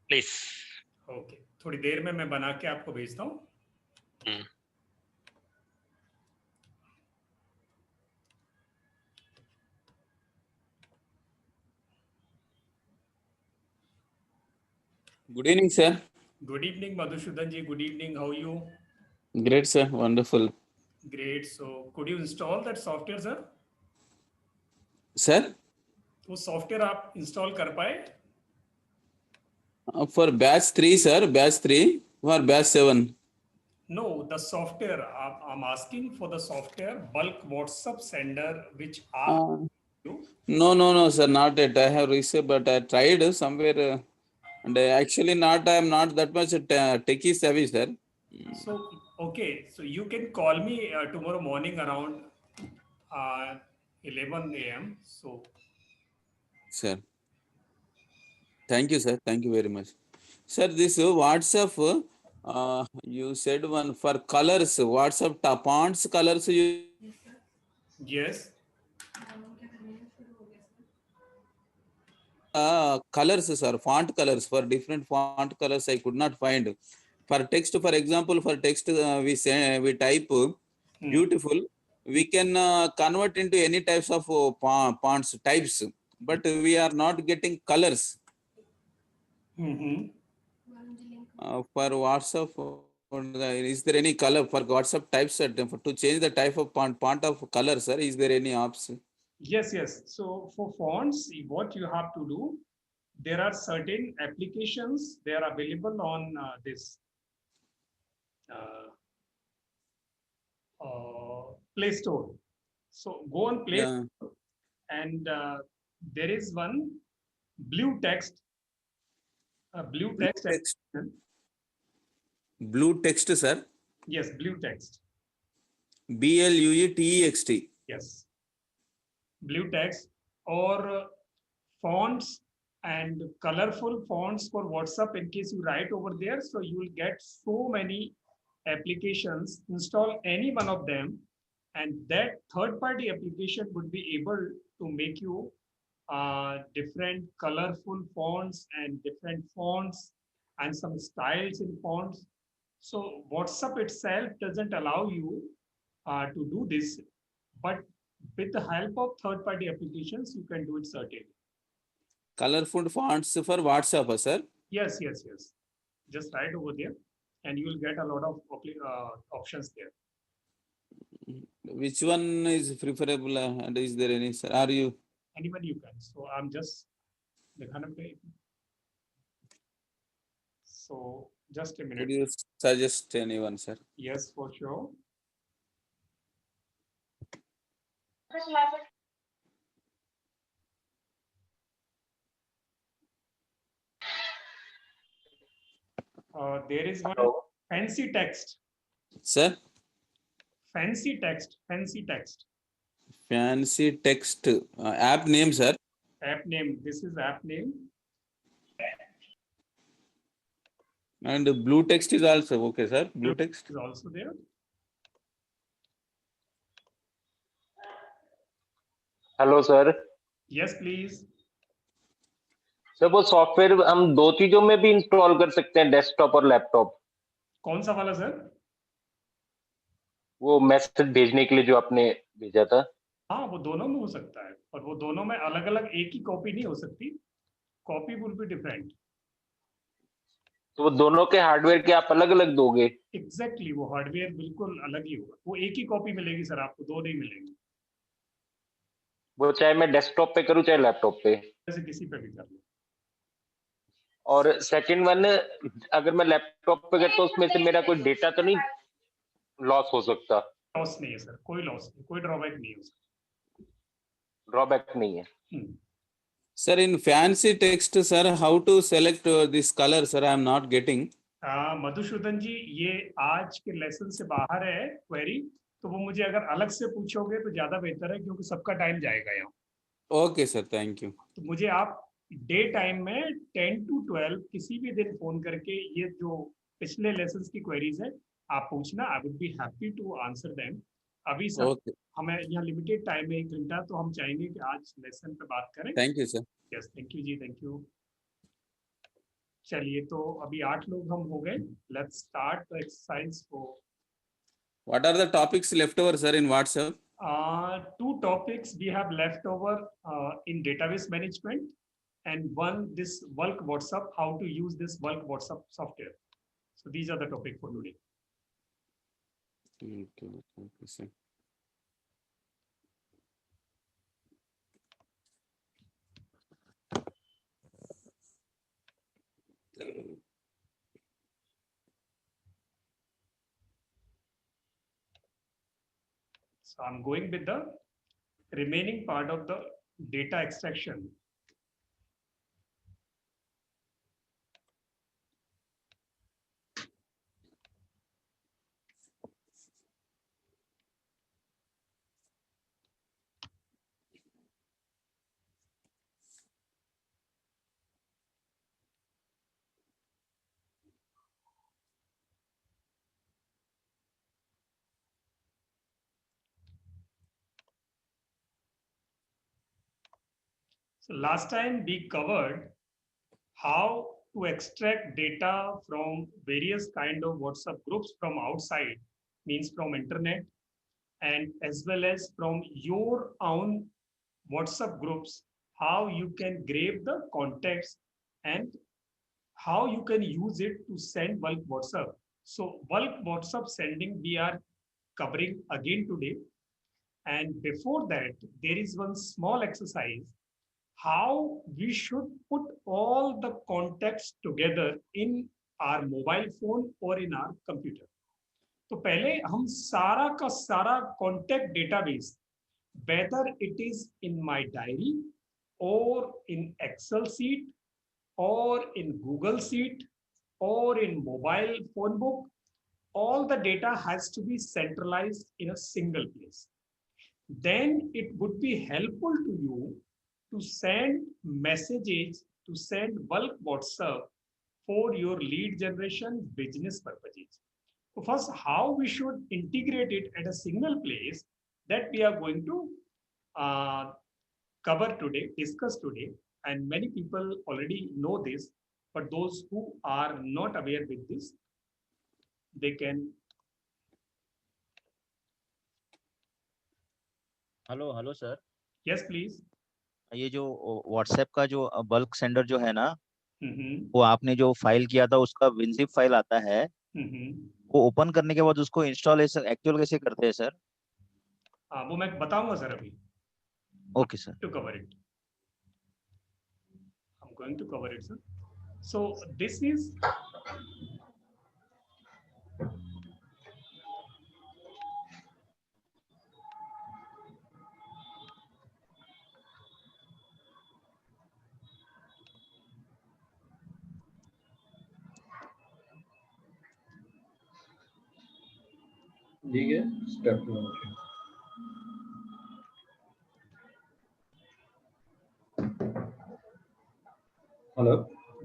Please. Okay, थोड़ी देर में मैं बना के आपको भेजता हूँ। Good evening, sir. Good evening Madhusudan ji, good evening, how you? Great, sir. Wonderful. Great. So could you install that software sir? Sir, वो सॉफ्टवेयर आप इंस्टॉल कर पाए? for batch 3, sir, batch 3 or batch 7? No, the software. I'm asking for the software bulk WhatsApp sender which आप you. No, sir, not yet. I have received, but I tried somewhere, and actually not. I am not that much techie savvy, sir. So okay, so you can call me tomorrow morning around 11 a.m. So Sir, thank you, sir. Thank you very much, sir. This WhatsApp, you said one for colors. WhatsApp fonts colors. You yes. colors, sir, font colors. For different font colors I could not find. For text, for example, for text we type beautiful, we can convert into any types of fonts types, but we are not getting colors. For WhatsApp, is there any color for WhatsApp types to change the type of font of color, sir? Is there any option? Yes, yes. So for fonts, what you have to do, there are certain applications, they are available on this Play Store. So go on Play Yeah. Store and there is one blue text, blue Blue text text, application. blue text, sir. Yes, blue text. BLUETEXT. Yes, blue text or fonts and colorful fonts for WhatsApp. In case you write over there, so you will get so many applications. Install any one of them, and that third-party application would be able to make you different colorful fonts and different fonts and some styles in fonts. So WhatsApp itself doesn't allow you to do this, but with the help of third-party applications, you can do it certainly. Colorful fonts for WhatsApp, sir. Yes, yes, yes. Just write over there, and you will get a lot of options there. Which one is preferable, and is there any, sir? Are you? Anyone you can. So I'm just so just a minute. Could you suggest anyone, sir? Yes, for sure. There is one fancy text. Sir? Fancy text. Fancy text. Fancy text. App name, sir? App name. This is app name. And blue text is also okay, sir. Blue text is also there. Hello sir. Yes, please. Sir वो software हम दो चीजों में भी install कर सकते हैं, desktop और लैपटॉप? कौन सा वाला सर? वो मैसेज भेजने के लिए जो आपने भेजा था। हाँ, वो दोनों में हो सकता है, पर वो दोनों में अलग अलग एक ही कॉपी नहीं हो सकती, कॉपी विल बी डिफरेंट। तो वो दोनों के हार्डवेयर के आप अलग अलग दोगे? एग्जैक्टली, वो हार्डवेयर बिल्कुल अलग ही होगा, वो एक ही कॉपी मिलेगी सर, आपको दो नहीं मिलेंगी। वो चाहे मैं डेस्कटॉप पे करूं चाहे लैपटॉप पे? जैसे किसी पे भी कर लो। और सेकंड वन, अगर मैं लैपटॉप पे करता हूं उसमें से मेरा कोई डेटा तो नहीं लॉस हो सकता? लॉस नहीं है सर, कोई लॉस नहीं, कोई ड्रॉबैक नहीं है उसका। ड्रॉबैक नहीं है। Sir, in fancy text, sir, how to select this color, sir? I am not getting. Madhusudan जी, ये आज के लेसन से बाहर है क्वेरी, तो वो मुझे अगर अलग से पूछोगे तो ज्यादा बेहतर है, क्योंकि सबका टाइम जाएगा यहाँ। Okay sir, thank you. तो मुझे आप डे टाइम में 10 to 12 किसी भी दिन फोन करके ये जो पिछले लेसन्स की क्वेरीज है आप पूछना, I would be happy to answer them. अभी सर हमें यहाँ लिमिटेड टाइम है 1 घंटा, तो हम चाहेंगे कि आज लेसन पे बात करें। Thank you sir. Yes, thank you जी, थैंक यू। चलिए, तो अभी 8 लोग हम हो गए. Let's start the exercise for What are the topics left over, sir, in WhatsApp? 2 topics we have left over in database management, and one this bulk WhatsApp, how to use this bulk WhatsApp software. So these are the topic for today. Okay, sir. So I'm going with the remaining part of the data extraction. So last time we covered how to extract data from various kind of WhatsApp groups from outside, means from internet, and as well as from your own WhatsApp groups, how you can grab the context and how you can use it to send bulk WhatsApp. So bulk WhatsApp sending we are covering again today. And before that, there is one small exercise how we should put all the contacts together in our mobile phone or in our computer. तो पहले हम सारा का सारा contact database, whether it is in my diary or in Excel sheet or in Google sheet or in mobile phone book, all the data has to be centralized in a single place. Then it would be helpful to you to send messages, to send bulk WhatsApp for your lead generation business purposes. So first, how we should integrate it at a single place, that we are going to uh, cover today, discuss today, and many people already know this, but those who are not aware with this, they can. Hello hello sir, Yes, please. ये जो WhatsApp का जो bulk sender जो है ना, Mm-hmm. वो आपने जो फाइल किया था उसका विनजिप फाइल आता है, Mm-hmm. वो ओपन करने के बाद उसको इंस्टॉलेशन एक्चुअल कैसे करते हैं सर? वो मैं बताऊंगा सर अभी. Okay sir. To cover it, I'm going to cover it, sir. So this is ठीक है. Step 1. Hello.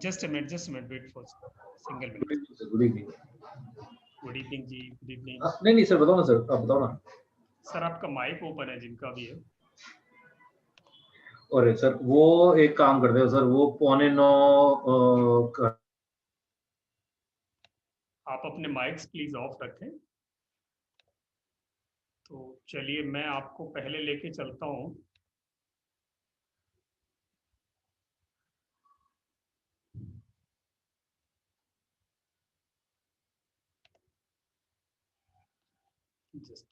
just a minute, wait for single minute. Good evening. Good evening जी, good evening. नहीं नहीं sir, बताओ ना sir, आप बताओ ना. सर आपका माइक ओपन है जिनका भी है. और सर वो एक काम करते हो सर, वो 8:45 आप अपने माइक्स प्लीज ऑफ रखें. तो चलिए मैं आपको पहले लेके चलता हूँ. Just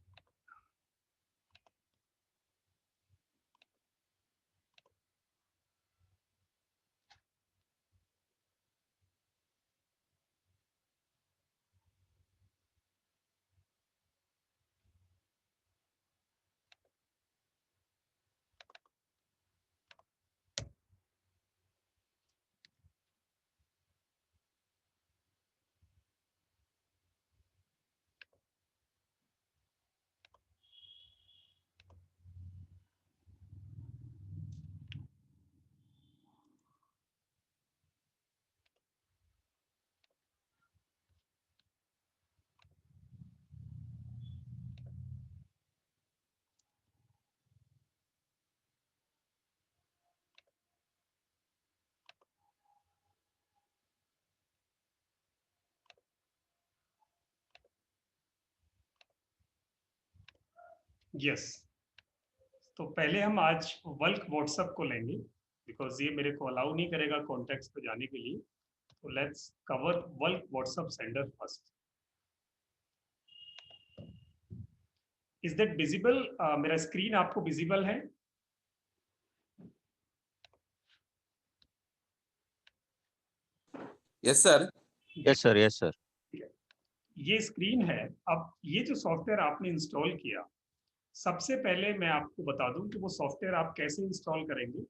यस, तो पहले हम आज बल्क व्हाट्सएप को लेंगे बिकॉज ये मेरे को अलाउ नहीं करेगा कॉन्टेक्स्ट पे जाने के लिए। तो let's cover bulk WhatsApp sender first. Is that visible? मेरा स्क्रीन आपको विजिबल है? Yes, sir. Yes, sir. Yes, sir. ये स्क्रीन है। अब ये जो सॉफ्टवेयर आपने इंस्टॉल किया, सबसे पहले मैं आपको बता दूं कि वो सॉफ्टवेयर आप कैसे इंस्टॉल करेंगे।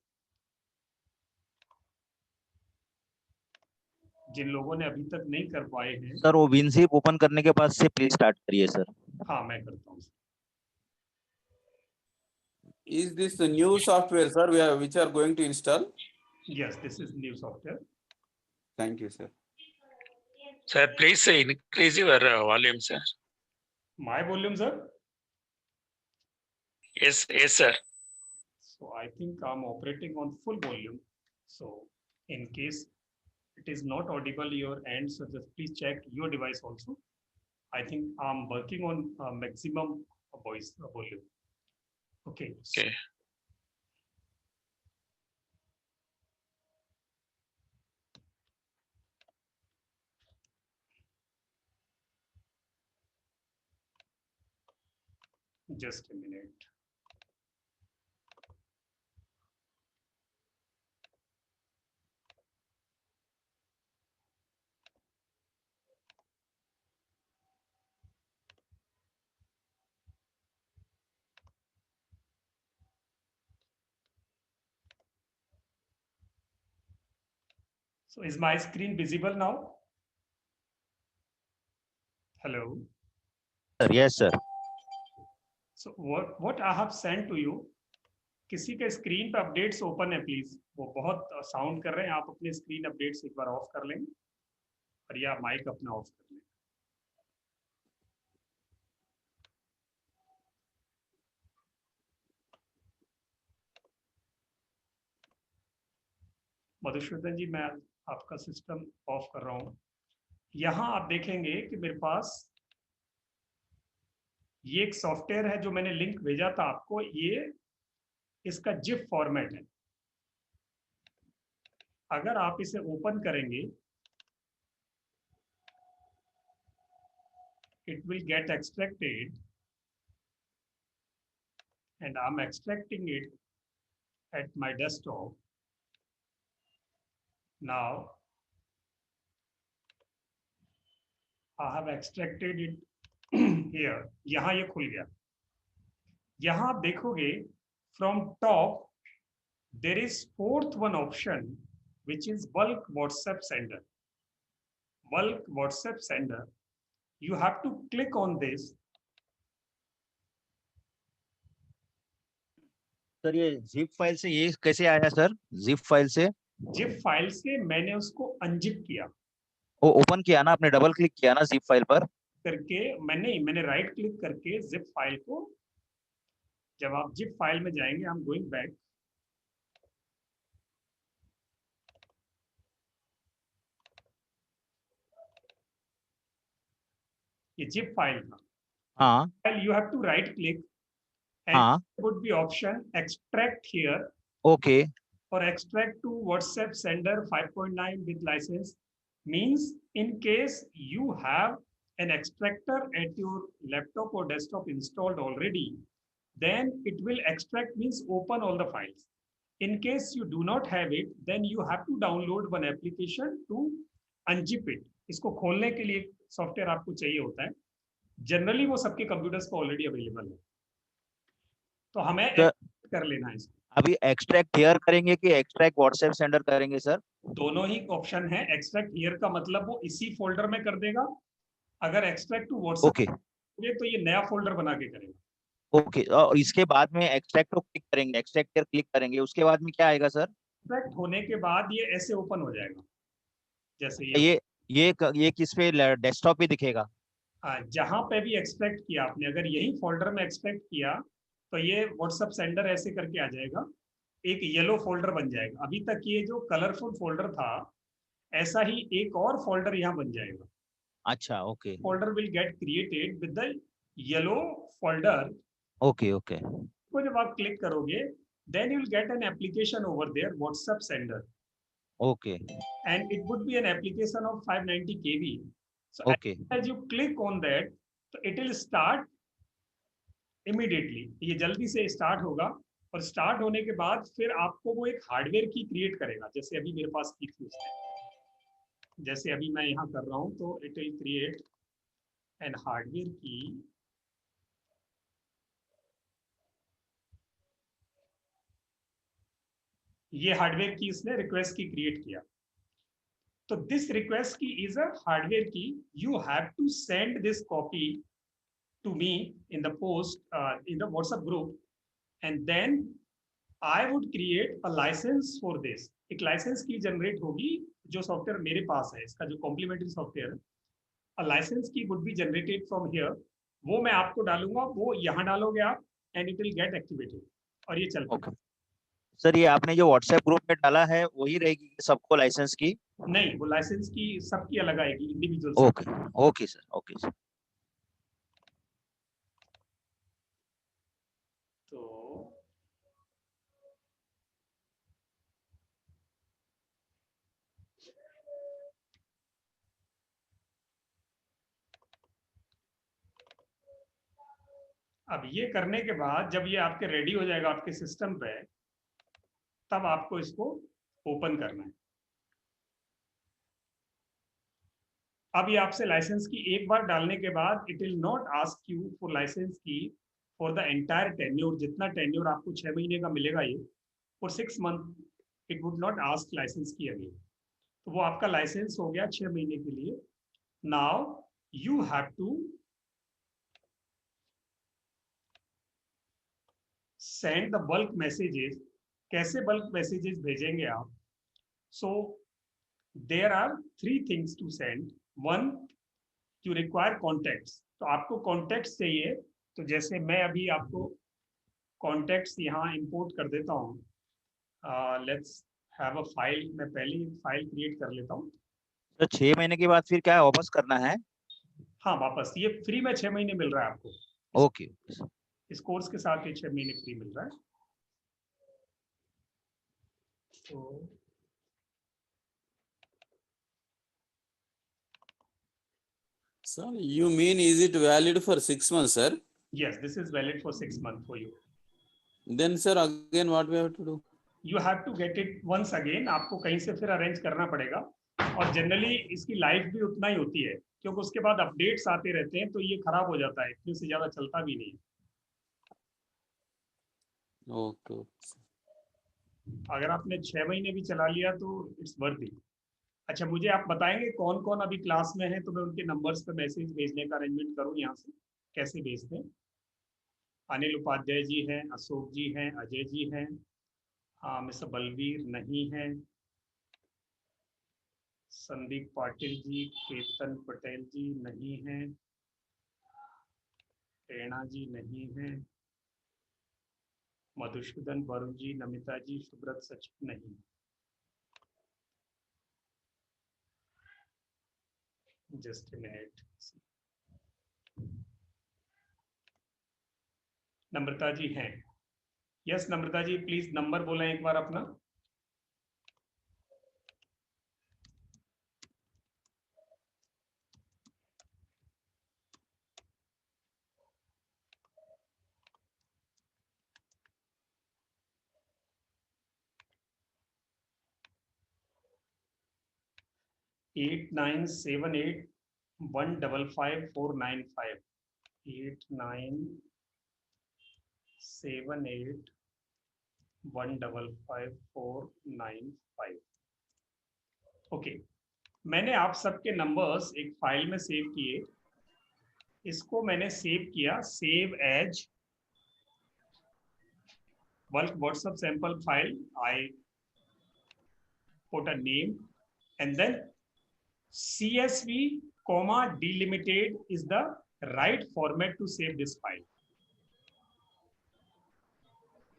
जिन लोगों ने अभी तक नहीं कर पाए हैं। सर वो विनजिप ओपन करने के बाद से प्लीज स्टार्ट करिए सर। हाँ, मैं करता हूँ। Is this the new software, sir, which are going to install? Yes, this is new software. Thank you, sir. Sir, please increase your volume, sir. My volume, sir? Yes, yes, sir. So I think I'm operating on full volume. So in case it is not audible your end, so just please check your device also. I think I'm working on maximum voice volume. Okay. Okay. Just a minute. So is my screen visible now? Hello. Sir, yes, sir. So what I have sent to you, किसी के screen पे updates open है please? वो बहुत sound कर रहे हैं, आप अपने स्क्रीन अपडेट्स एक बार ऑफ कर लें और या माइक अपना ऑफ कर लें। मधुसूदन जी, मैं आपका सिस्टम ऑफ कर रहा हूं। यहां आप देखेंगे कि मेरे पास ये एक सॉफ्टवेयर है जो मैंने लिंक भेजा था आपको। ये इसका जिप फॉर्मेट है। अगर आप इसे ओपन करेंगे, it will get extracted and I am extracting it at my desktop. Now I have extracted it here. यहां ये खुल गया। यहां आप देखोगे from top there is fourth one option which is bulk WhatsApp sender. Bulk WhatsApp sender, you have to click on this. Sir ये zip file से ये कैसे आया सर? जिप फाइल से? जिप फाइल से मैंने उसको अनजिप किया। वो ओपन किया ना आपने, डबल क्लिक किया ना जिप फाइल पर करके मैंने राइट क्लिक करके जिप फाइल को, जब आप जिप फाइल में जाएंगे, आई एम गोइंग बैक। ये जिप फाइल था। हाँ file you have to right click हाँ and would be option extract here okay or extract to WhatsApp sender 5.9 with license. Means in case you have an extractor at your laptop or desktop installed already, then it will extract, means open all the files. In case you do not have it, then you have to download one application to unzip it. इसको खोलने के लिए software आपको चाहिए होता है। Generally वो सबके कंप्यूटर्स पर ऑलरेडी अवेलेबल है, तो हमें कर लेना है इसको। अभी एक्सट्रैक्ट हियर करेंगे कि एक्सट्रैक्ट व्हाट्सएप सेंडर करेंगे सर? दोनों ही ऑप्शन है। एक्सट्रैक्ट हियर का मतलब वो इसी फोल्डर में कर देगा। अगर एक्सट्रैक्ट टू व्हाट्सएप ओके तो ये नया फोल्डर बना के करेगा। ओके, और इसके बाद में एक्सट्रैक्ट को क्लिक करेंगे, एक्सट्रैक्ट हियर क्लिक करेंगे, उसके बाद में क्या आएगा सर? एक्सट्रैक्ट होने के बाद ये ऐसे ओपन हो जाएगा, जैसे ये किस पे, डेस्कटॉप पे दिखेगा? जहां पे भी एक्सट्रैक्ट किया आपने, अगर यही फोल्डर में एक्सट्रैक्ट किया तो ये व्हाट्सएप सेंडर ऐसे करके आ जाएगा, एक येलो फोल्डर बन जाएगा। अभी तक ये जो कलरफुल फोल्डर था, ऐसा ही एक और फोल्डर यहाँ बन जाएगा। अच्छा okay. Folder will get created with the yellow folder okay okay तो जब आप क्लिक करोगे then you'll get an application over there, WhatsApp sender, okay and it would be an application of 590 kb. So okay as you click on that, so it will start immediately. ये जल्दी से start होगा, और start होने के बाद फिर आपको वो एक हार्डवेयर की क्रिएट करेगा, जैसे अभी मेरे पास की थी उसने, जैसे अभी मैं यहाँ कर रहा हूँ, तो it will create an hardware की. ये हार्डवेयर की इसने रिक्वेस्ट की क्रिएट किया. तो this request key is a hardware key. You have to send this copy to me in the post in the WhatsApp group, and then I would create a licence for this. एक licence key generate होगी, जो software मेरे पास है, इसका जो complementary software है, अ licence की would be generated from here. वो मैं आपको डालूंगा, वो यहाँ डालोगे आप, and it will get activated, और ये चल ओके सर, ये आपने जो व्हाट्सएप ग्रुप में डाला है वही रहेगी सबको लाइसेंस की? नहीं, वो लाइसेंस की सबकी अलग आएगी, individual. Okay okay sir, okay sir. तो अब ये करने के बाद जब ये आपके रेडी हो जाएगा आपके सिस्टम पे, तब आपको इसको ओपन करना है. अब ये आपसे लाइसेंस की एक बार डालने के बाद it will not ask you for licence key for the entire tenure. जितना टेन्योर आपको 6 महीने का मिलेगा, ये for 6 month it would not ask licence key again. तो वो आपका लाइसेंस हो गया 6 महीने के लिए. Now you have to send the bulk messages. कैसे बल्क मैसेजेस भेजेंगे आप? So there are 3 things to send. 1, you require contacts. तो आपको कॉन्टेक्ट्स चाहिए. तो जैसे मैं अभी आपको कॉन्टेक्ट्स यहाँ इंपोर्ट कर देता हूँ. Let's have a file. मैं पहले फाइल क्रिएट कर लेता हूँ. तो 6 महीने के बाद फिर क्या वापस करना है? हाँ, वापस. ये फ्री में 6 महीने मिल रहा है आपको. ओके इस कोर्स के साथ ये 6 महीने फ्री मिल रहा है. तो Sir, you mean is it valid for 6 months, sir? yes, this is valid for 6 months for you. Then, sir, again what we have to do? You have to get it once again. आपको कहीं से फिर arrange करना पड़ेगा, और generally इसकी life भी उतना ही होती है, क्योंकि उसके बाद अपडेट्स आते रहते हैं, तो ये खराब हो जाता है, इतने से ज्यादा चलता भी नहीं. Okay. अगर आपने 6 महीने भी चला लिया तो इट्स वर्थ इट. अच्छा, मुझे आप बताएंगे कौन कौन अभी क्लास में है, तो मैं उनके नंबर्स पे मैसेज भेजने का अरेंजमेंट करूं. यहाँ से कैसे भेजते हैं? अनिल उपाध्याय जी हैं, अशोक जी हैं, अजय जी हैं, मिस्टर बलवीर नहीं है, संदीप पाटिल जी, केतन पटेल जी नहीं हैं, प्रेरणा जी नहीं हैं, मधुसूदन वरुण जी, नमिता जी, सुब्रत सचिन नहीं. Just a minute. Namrata ji हैं. Yes Namrata ji, please number बोलें एक बार अपना. एट 8978155495. 8978155495. ओके, मैंने आप सबके नंबर्स एक फाइल में सेव किए. इसको मैंने सेव किया, save as bulk WhatsApp sample file. I put a name, and then CSV comma delimited is the right format to save this file.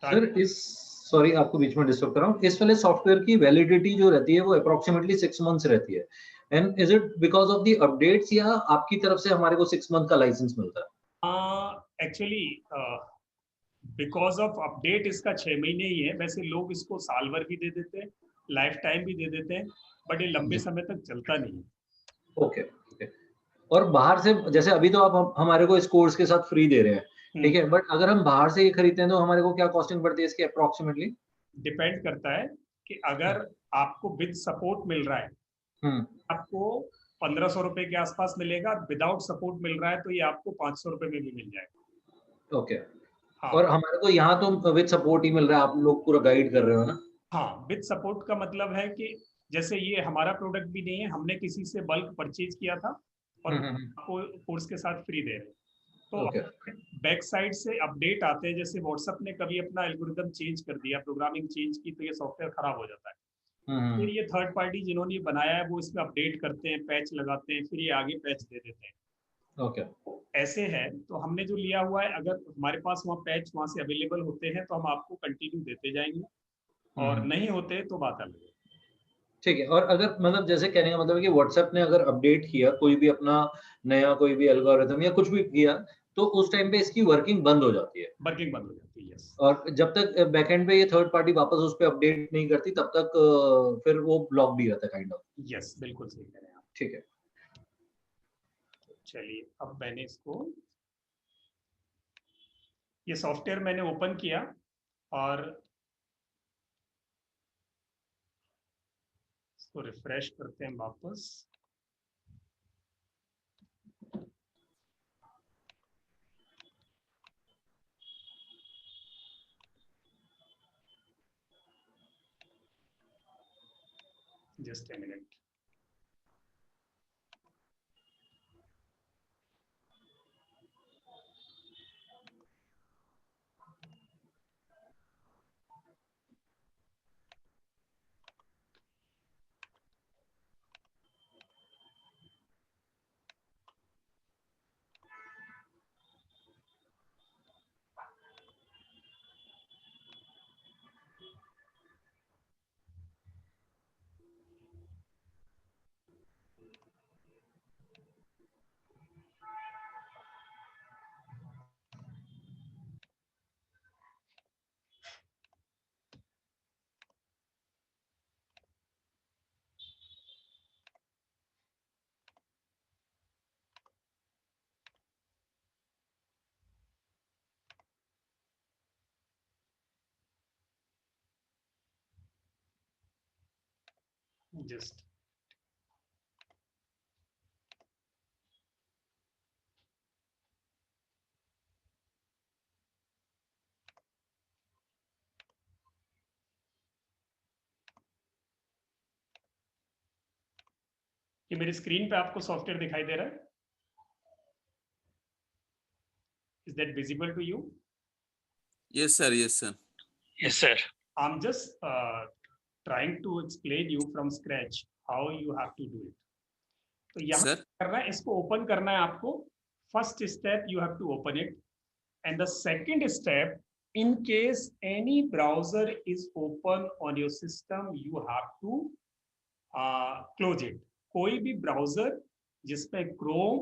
Sir sorry आपको बीच में डिस्टर्ब कर रहा हूँ. इस वाले सॉफ्टवेयर की वैलिडिटी जो रहती है वो अप्रोक्सीमेटली 6 मंथ्स रहती है. And is it because of the updates, या आपकी तरफ से हमारे को 6 मंथ का लाइसेंस मिलता है? एक्चुअली बिकॉज ऑफ अपडेट इसका 6 महीने ही है, वैसे लोग इसको साल भर भी दे देते हैं, लाइफ टाइम भी दे देते हैं, बट ये लंबे समय तक चलता नहीं है। Okay okay. और बाहर से जैसे अभी तो आप हमारे को इस कोर्स के साथ फ्री दे रहे हैं, ठीक है, बट अगर हम बाहर से ये खरीदते हैं तो हमारे को क्या कॉस्टिंग पड़ती है इसकी अप्रोक्सीमेटली? डिपेंड करता है कि अगर आपको विद सपोर्ट मिल रहा है आपको 1500 रुपए के आसपास मिलेगा, विदाउट सपोर्ट मिल रहा है तो ये आपको 500 रुपए में भी मिल जाएगा। ओके। हाँ, और हमारे को यहाँ तो विद सपोर्ट ही मिल रहा है, आप लोग पूरा गाइड कर रहे हो ना? हाँ, विद सपोर्ट का मतलब है कि जैसे ये हमारा प्रोडक्ट भी नहीं है, हमने किसी से बल्क परचेज किया था और आपको कोर्स के साथ फ्री दे रहे हैं। तो बैक साइड से अपडेट आते हैं, जैसे व्हाट्सएप ने कभी अपना एल्गोरिदम चेंज कर दिया, प्रोग्रामिंग चेंज की, तो ये सॉफ्टवेयर खराब हो जाता है। फिर ये थर्ड पार्टी जिन्होंने ये बनाया है वो इसमें अपडेट करते हैं, पैच लगाते हैं, फिर ये आगे पैच दे देते हैं। ओके। ऐसे है, तो हमने जो लिया हुआ है, अगर हमारे पास वहाँ पैच वहाँ से अवेलेबल होते हैं तो हम आपको कंटिन्यू देते जाएंगे, और नहीं होते तो बात अलग है। ठीक है। और अगर मतलब जैसे कहने का मतलब है कि व्हाट्सएप ने अगर अपडेट किया कोई भी अपना नया कोई भी एल्गोरिथम या कुछ भी किया, तो उस टाइम पे इसकी वर्किंग बंद हो जाती है। वर्किंग बंद हो जाती है, यस। और जब तक बैकएंड पे ये थर्ड पार्टी वापस उस पे अपडेट नहीं करती तब तक फिर वो ब्लॉक भी रहता है काइंड ऑफ। यस, बिल्कुल सही कह रहे हैं आप। ठीक है। चलिए, अब मैंने इसको, ये सॉफ्टवेयर मैंने ओपन किया और इसको रिफ्रेश करते हैं वापस। Just a minute. जस्ट कि मेरी स्क्रीन पे आपको सॉफ्टवेयर दिखाई दे रहा है? Is that visible to you? Yes, sir. Yes, sir. Yes, sir. I'm just trying to explain you from scratch how you have to do it. तो यहाँ Sir. करना है, इसको ओपन करना है आपको। First step, you have to open it, and the second step, in case any browser is open on your system, you have to close it. कोई भी ब्राउजर जिसमें क्रोम,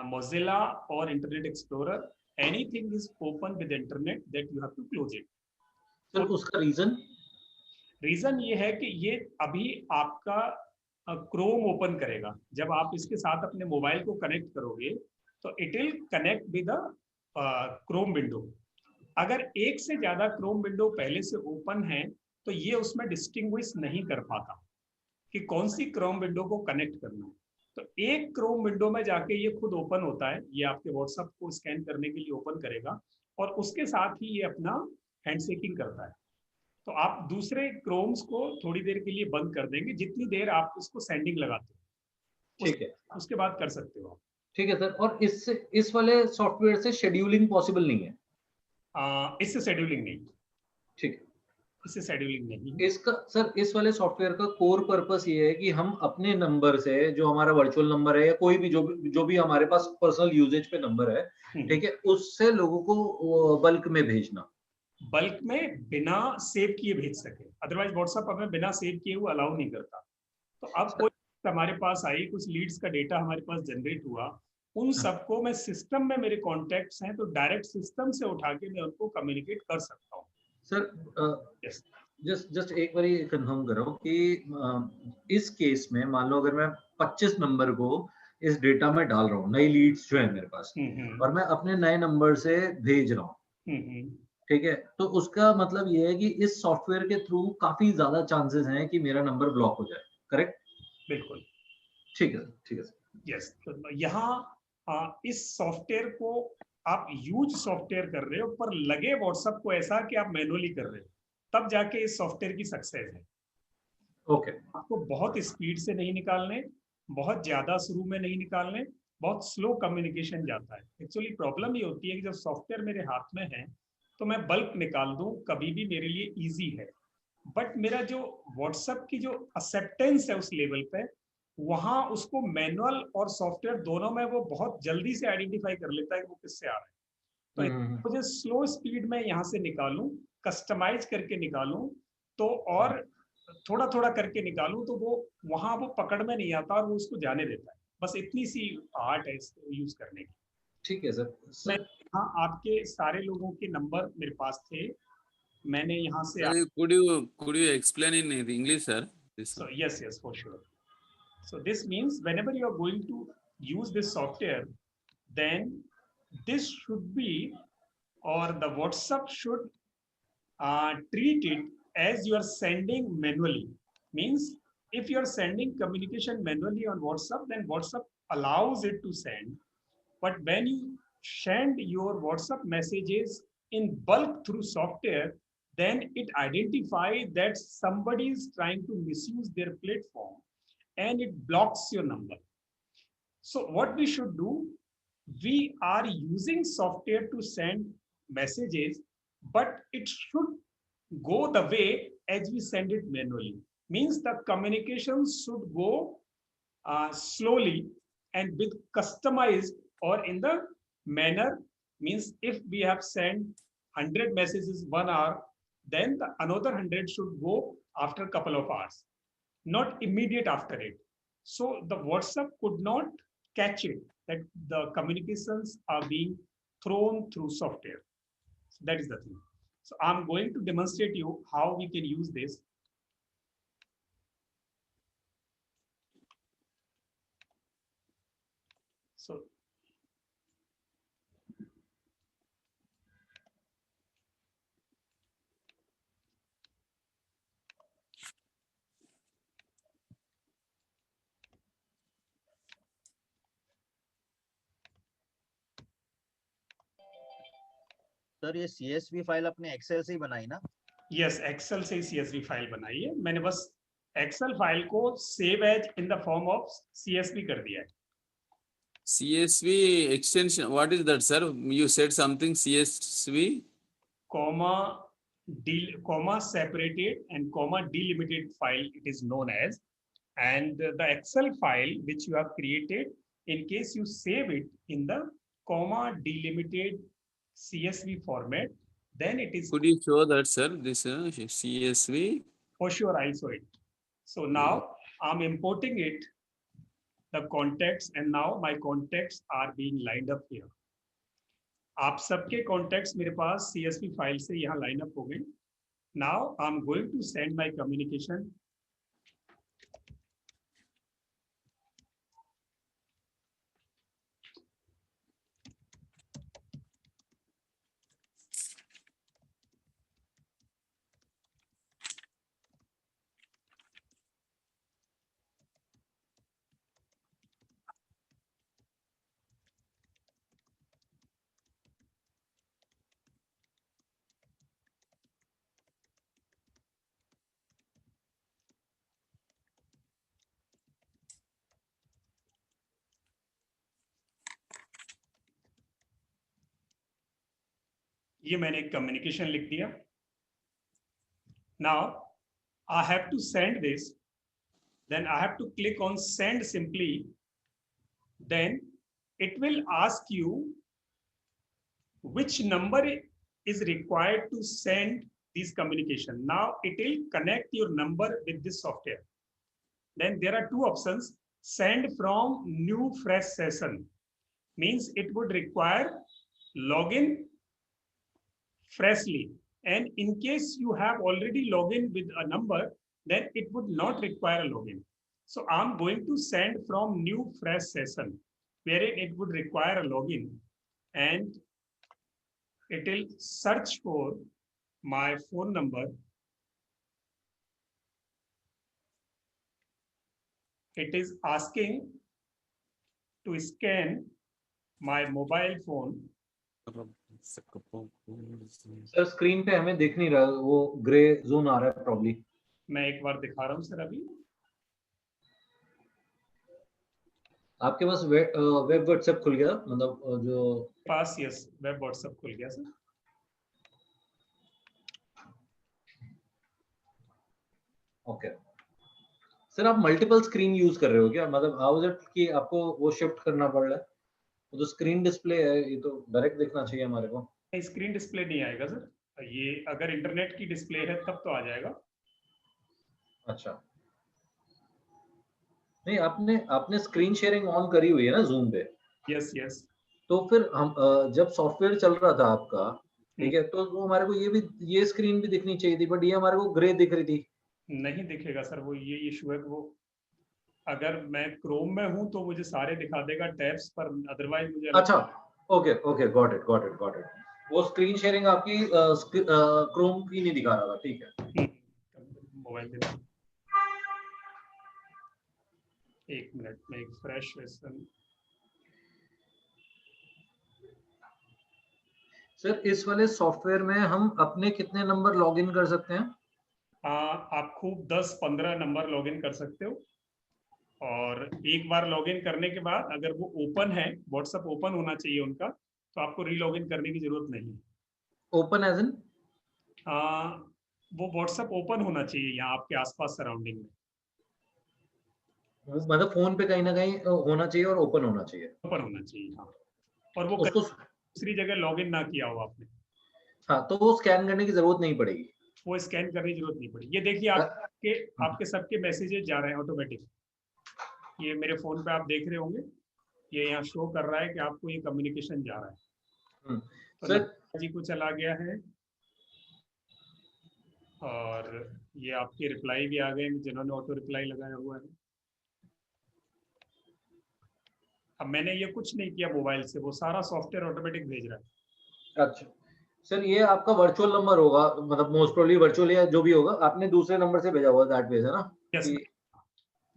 मोजिला और internet explorer, anything is open with internet, that you have to close it. तो उसका reason ये है कि ये अभी आपका क्रोम ओपन करेगा। जब आप इसके साथ अपने मोबाइल को कनेक्ट करोगे तो it will connect with Chrome window. अगर एक से ज्यादा क्रोम विंडो पहले से ओपन है तो ये उसमें डिस्टिंग्विश नहीं कर पाता कि कौन सी क्रोम विंडो को कनेक्ट करना है। तो एक क्रोम विंडो में जाके ये खुद ओपन होता है, ये आपके व्हाट्सएप को स्कैन करने के लिए ओपन करेगा और उसके साथ ही ये अपना हैंडशेकिंग करता है। तो आप दूसरे क्रोम्स को थोड़ी देर के लिए बंद कर देंगे, जितनी देर आप उसको सेंडिंग लगाते हो। ठीक है, उसके बाद कर सकते हो आप। ठीक है सर। और इस वाले सॉफ्टवेयर से शेड्यूलिंग पॉसिबल नहीं है? इससे शेड्यूलिंग नहीं। ठीक है, इससे शेड्यूलिंग नहीं। इसका सर, इस वाले सॉफ्टवेयर का कोर पर्पस ये है कि हम अपने नंबर से, जो हमारा वर्चुअल नंबर है या कोई भी जो भी हमारे पास पर्सनल यूजेज पे नंबर है, ठीक है, उससे लोगों को बल्क में भेजना, बल्क में बिना सेव किए भेज सके। अदरवाइज व्हाट्सएप हमें बिना सेव किए वो अलाउ नहीं करता। तो अब कोई हमारे पास आई, कुछ लीड्स का डेटा हमारे पास जनरेट हुआ, उन सबको मैं सिस्टम में, मेरे कॉन्टेक्ट्स हैं तो डायरेक्ट सिस्टम से उठा के मैं उनको कम्युनिकेट कर सकता हूँ। सर जस्ट एक बार कंफर्म करो कि इस केस में मान लो अगर मैं 25 नंबर को इस डेटा में डाल रहा हूँ, नई लीड्स जो है मेरे पास, और मैं अपने नए नंबर से भेज रहा हूँ, ठीक है, तो उसका मतलब ये है कि इस सॉफ्टवेयर के थ्रू काफी ज्यादा चांसेस हैं कि मेरा नंबर ब्लॉक हो जाए, करेक्ट? बिल्कुल, ठीक है यस। तो यहाँ इस सॉफ्टवेयर को आप यूज सॉफ्टवेयर कर रहे हो, पर लगे व्हाट्सएप को ऐसा कि आप मैनुअली कर रहे हो, तब जाके इस सॉफ्टवेयर की सक्सेस है। ओके। आपको बहुत स्पीड से नहीं निकालने, बहुत ज्यादा शुरू में नहीं निकालने, बहुत स्लो कम्युनिकेशन जाता है। एक्चुअली प्रॉब्लम ये होती है कि जब सॉफ्टवेयर मेरे हाथ में है तो मैं बल्क निकाल दूं कभी भी मेरे लिए इजी है, बट मेरा जो व्हाट्सएप की जो एक्सेप्टेंस है उस लेवल पे, वहां उसको मैनुअल और सॉफ्टवेयर दोनों में वो बहुत जल्दी से आइडेंटिफाई कर लेता है कि वो किससे आ रहा है। तो मुझे स्लो स्पीड में यहाँ से निकालूं, कस्टमाइज करके निकालूं, तो और थोड़ा थोड़ा करके निकालूं तो वो वहां वो पकड़ में नहीं आता और वो उसको जाने देता है। बस इतनी सी आर्ट है इसको यूज करने की। ठीक है सर। मैं हाँ, आपके सारे लोगों के नंबर मेरे पास थे, मैंने यहाँ से Sir, could you explain in English, sir? This so one. yes, for sure. So this means whenever you are going to use this software, then this should be, or the WhatsApp should treat it as you are sending manually. Means if you are sending communication manually on WhatsApp, then WhatsApp allows it to send. But when you send your WhatsApp messages in bulk through software, then it identifies that somebody is trying to misuse their platform and it blocks your number. So what we should do, we are using software to send messages, but it should go the way as we send it manually. Means the communications should go slowly and with customized or in the manner. Means if we have sent 100 messages 1 hour, then the another 100 should go after a couple of hours, not immediate after it. So the WhatsApp could not catch it that the communications are being thrown through software. So that is the thing. So I'm going to demonstrate you how we can use this. So sir ये CSV file अपने Excel से ही बनाई ना? यस, Excel से CSV file बनाई है मैंने, बस एक्सेल फाइल को save as in the form of CSV कर दिया है। CSV extension, what is that, sir? You said something CSV? Comma separated and comma delimited file it is known as, and the Excel file which you have created, in case you save it in the comma delimited CSV format, then it is. Could you show that, sir? This CSV? For sure, I'll show it. So now I'm importing it, the contacts, and now my contacts are being lined up here. आप सबके contacts मेरे पास CSV file से यहाँ line up हो गए. Now I'm going to send my communication. ये मैंने एक communication लिख दिया. Now I have to send this. Then I have to click on send simply. Then it will ask you which number is required to send this communication. Now it will connect your number with this software. Then there are two options: send from new fresh session. means it would require login freshly, and in case you have already logged in with a number, then it would not require a login. So I'm going to send from new fresh session wherein it would require a login, and it will search for my phone number. It is asking to scan my mobile phone. Sir screen पे हमें दिख नहीं रहा, वो grey zone आ रहा है probably. मैं एक बार दिखा रहा हूँ सर। अभी आपके पास वेब व्हाट्सएप खुल गया, मतलब जो पास, यस, वेब व्हाट्सएप खुल गया सर। ओके सर, आप मल्टीपल स्क्रीन यूज कर रहे हो क्या? मतलब हाउ इज इट कि आपको वो शिफ्ट करना पड़ रहा है? वो तो स्क्रीन डिस्प्ले है, ये तो डायरेक्ट दिखना चाहिए हमारे को। स्क्रीन डिस्प्ले नहीं आएगा सर, ये अगर इंटरनेट की डिस्प्ले है तब तो आ जाएगा। अच्छा, नहीं आपने स्क्रीन शेयरिंग ऑन करी हुई है ना जूम पे? Yes yes. तो फिर हम जब सॉफ्टवेयर चल रहा था आपका, ठीक है, तो वो हमारे को ये स्क्रीन भी दिखनी चाहिए थी, बट ये हमारे को ग्रे दिख रही थी। नहीं दिखेगा सर, वो ये इशू है। वो अगर मैं क्रोम में हूं तो मुझे सारे दिखा देगा टैब्स पर, अदरवाइज मुझे अच्छा, ओके ओके, गॉट इट। वो स्क्रीन शेयरिंग आपकी क्रोम की नहीं दिखा रहा था, ठीक है। मोबाइल दे। एक मिनट में एक फ्रेश सेशन। सर इस वाले सॉफ्टवेयर में हम अपने कितने नंबर लॉगिन कर सकते हैं? आप खूब 10-15 नंबर लॉगिन कर सकते हो, और एक बार लॉगिन करने के बाद अगर वो ओपन है, व्हाट्सएप ओपन होना चाहिए उनका, तो आपको रीलॉगिन करने की जरूरत नहीं है। ओपन एज इन वो व्हाट्सएप ओपन होना चाहिए यहाँ आपके आसपास सराउंडिंग में। मतलब फोन पे कहीं ना कहीं होना चाहिए और ओपन होना चाहिए। ओपन होना चाहिए, हाँ। और वो उसको दूसरी जगह लॉगिन ना किया हो आपने। हाँ, तो वो स्कैन करने की जरूरत नहीं पड़ेगी। वो स्कैन करने की जरूरत नहीं पड़ेगी। ये देखिए आपके सबके मैसेजेस जा रहे हैं ऑटोमेटिक। ये मेरे फोन पे आप देख रहे होंगे, ये यहाँ शो कर रहा है कि आपको ये कम्युनिकेशन जा रहा है। तो सर जी को चला गया है, और ये आपके रिप्लाई भी आ गए जिन्होंने ऑटो रिप्लाई लगाया हुआ है। अब मैंने ये कुछ नहीं किया मोबाइल से, वो सारा सॉफ्टवेयर ऑटोमेटिक भेज रहा है। अच्छा सर, ये आपका वर्चुअल नंबर होगा, मतलब मोस्ट प्रोबब्ली वर्चुअल या जो भी होगा, आपने दूसरे नंबर से भेजा हुआ दैट वेज है ना? यस,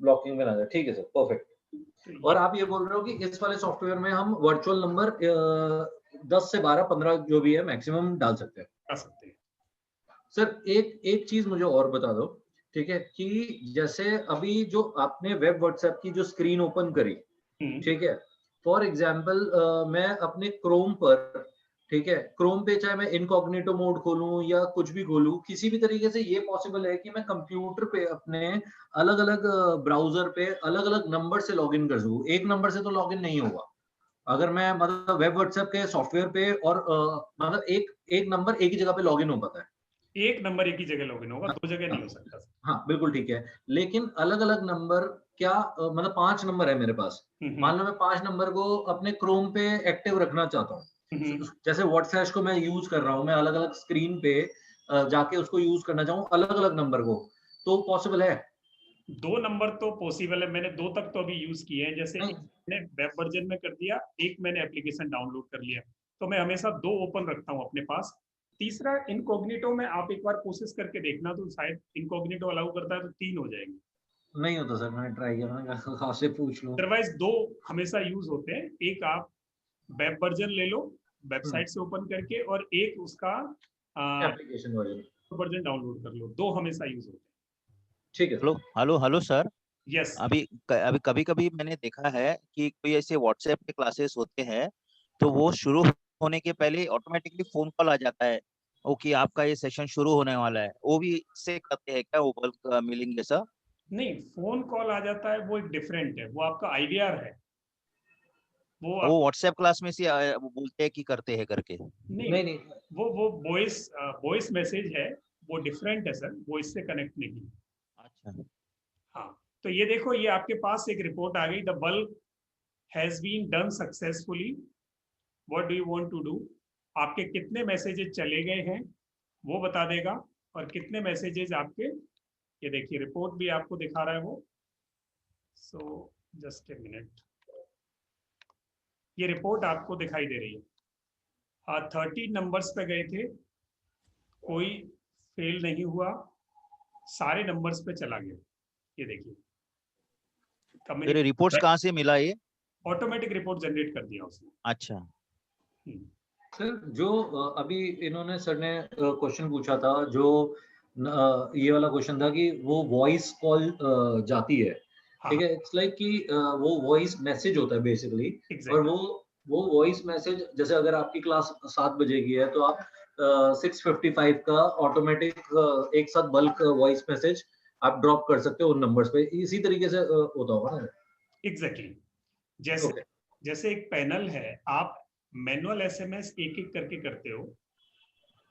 ब्लॉकिंग में ना जाए, ठीक है सर, परफेक्ट। और आप ये बोल रहे हो कि इस वाले सॉफ्टवेयर में हम वर्चुअल नंबर 10 से 12, 15 जो भी है मैक्सिमम डाल सकते हैं। कर सकते हैं। सर एक चीज मुझे और बता दो, ठीक है, कि जैसे अभी जो आपने वेब व्हाट्सएप की जो स्क्रीन ओपन करी, ठीक है, फॉर एग्जाम्पल मैं अपने क्रोम पर, ठीक है, क्रोम पे चाहे मैं इनकॉग्निटो मोड खोलूं या कुछ भी खोलूं, किसी भी तरीके से ये पॉसिबल है कि मैं कंप्यूटर पे अपने अलग अलग ब्राउजर पे अलग अलग नंबर से लॉगिन कर सकूं? एक नंबर से तो लॉगिन नहीं होगा अगर मैं मतलब वेब व्हाट्सएप के सॉफ्टवेयर पे, और मतलब एक नंबर एक ही जगह पे लॉगिन हो पाता है। एक नंबर एक ही जगह लॉगिन होगा, दो जगह नहीं हो सकता। हाँ बिल्कुल ठीक है, लेकिन अलग अलग नंबर क्या, मतलब 5 नंबर है मेरे पास, मान लो मैं 5 नंबर को अपने क्रोम पे एक्टिव रखना चाहता हूँ, जैसे व्हाट्सएप को मैं यूज कर रहा हूँ, मैं अलग अलग स्क्रीन पे जाके उसको यूज करना चाहूँ अलग अलग नंबर को, तो पॉसिबल है? 2 नंबर तो पॉसिबल है, मैंने 2 तक तो अभी यूज किए हैं। जैसे मैंने वेब वर्जन में कर दिया, एक मैंने एप्लीकेशन डाउनलोड कर लिया, तो मैं हमेशा 2 ओपन रखता हूँ अपने पास। तीसरा इनकॉग्निटो में आप एक बार कोशिश करके देखना, तो शायद इनकॉग्निटो अलाउ करता है तो 3 हो जाएंगे। नहीं होता सर, मैंने ट्राई किया, मैंने कहा आपसे पूछ लूं। अदरवाइज 2 हमेशा यूज होते हैं। एक आप वेब वर्जन ले लो वेबसाइट से ओपन करके, और एक उसका एप्लीकेशन वर्जन डाउनलोड कर लो। 2 हमेशा यूज होते हैं। ठीक है। Hello sir. यस। अभी कभी कभी मैंने देखा है कि कोई ऐसे व्हाट्सएप के क्लासेस होते हैं, तो वो शुरू होने के पहले ऑटोमेटिकली फोन कॉल आ जाता है, वो कि आपका ये सेशन शुरू होने वाला है। वो भी इससे करते हैं क्या, वो बल्क मेलिंग जैसा? नहीं, फोन कॉल आ जाता है वो एक डिफरेंट है, वो आपका आईवीआर है। वो व्हाट्सएप क्लास में से वो बोलते हैं कि करते हैं करके? नहीं वो वॉइस मैसेज है, वो डिफरेंट है सर, वो इससे कनेक्ट नहीं है। अच्छा। हाँ, तो ये देखो, ये आपके पास एक रिपोर्ट आ गई, the bulk has been done successfully. What do you want to do? आपके कितने मैसेजेस चले गए हैं वो बता देगा, और कितने मैसेजेस आपके, ये देखिए रिपोर्ट भी आपको दिखा रहा है वो. सो जस्ट ए मिनट, ये रिपोर्ट आपको दिखाई दे रही है. 30 नंबर्स पे गए थे, कोई फेल नहीं हुआ, सारे नंबर्स पे चला गया. ये देखिए मेरे रिपोर्ट्स कहाँ से मिला ये? ऑटोमेटिक रिपोर्ट जनरेट कर दिया उसने. अच्छा सर जो अभी इन्होंने सर ने क्वेश्चन पूछा था, जो ये वाला क्वेश्चन था कि वो वॉइस कॉल जाती है, ठीक है, इट्स लाइक कि वो वॉइस मैसेज होता है बेसिकली. और वो वॉइस मैसेज, जैसे अगर आपकी क्लास 7 बजे की है तो आप 6:55 का ऑटोमेटिक एक साथ बल्क वॉइस मैसेज आप ड्रॉप कर सकते हो उन नंबर्स पे. इसी तरीके से होता होगा ना? एग्जैक्टली. जैसे एक पैनल है, आप मैनुअल एसएमएस एक एक करके करते हो,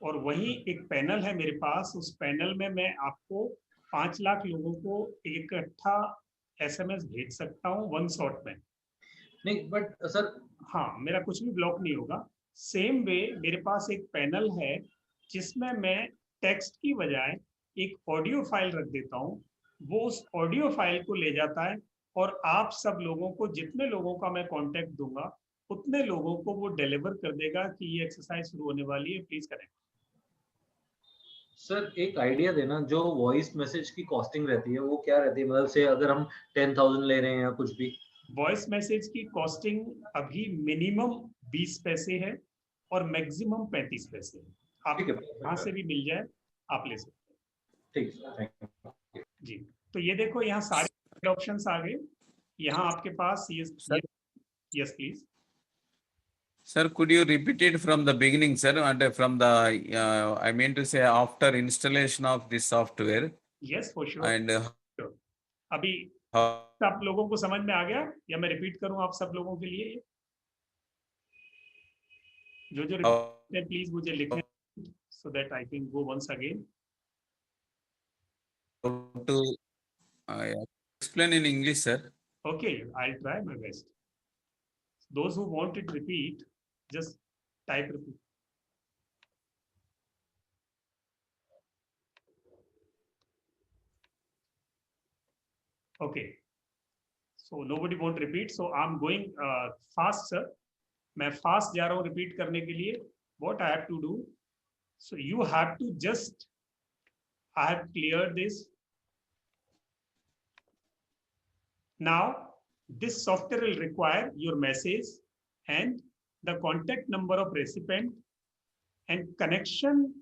और वही एक पैनल है मेरे पास, उस पैनल में मैं आपको 5 लाख लोगों को इकट्ठा एसएमएस भेज सकता हूँ 1 शॉट में. नहीं बट सर, हाँ, मेरा कुछ भी ब्लॉक नहीं होगा. सेम वे मेरे पास एक पैनल है जिसमें मैं टेक्स्ट की बजाय एक ऑडियो फाइल रख देता हूँ, वो उस ऑडियो फाइल को ले जाता है, और आप सब लोगों को, जितने लोगों का मैं कांटेक्ट दूंगा उतने लोगों को वो डिलीवर कर देगा कि ये एक्सरसाइज शुरू होने वाली है, प्लीज कनेक्ट. सर एक आइडिया देना, जो वॉइस मैसेज की कॉस्टिंग रहती है वो क्या रहती है? मतलब से अगर हम 10,000 ले रहे हैं या कुछ भी. वॉइस मैसेज की कॉस्टिंग अभी मिनिमम 20 पैसे है और मैक्सिमम 35 पैसे है. आप कहाँ से भी मिल जाए आप ले सकते हैं. ठीक है, थैंक यू जी. तो ये देखो यहाँ सारे ऑप्शंस आ गए. यहाँ आपके पास yes please. Sir, could you repeat it from the beginning, sir? And from the, I mean to say, after installation of this software. Yes, for sure. And अभी आप लोगों को समझ में आ गया, या मैं रिपीट करूं आप सब लोगों के लिए? जो प्लीज मुझे लिखें, so that I can go once again. To explain in English, sir. Okay, I'll try my best. Those who want it repeat, just type repeat. Okay. So nobody want repeat. So I'm going fast, sir. मैं fast जा रहा हूँ repeat करने के लिए. What I have to do? So you have to just, I have cleared this. Now this software will require your message and the contact number of recipient and connection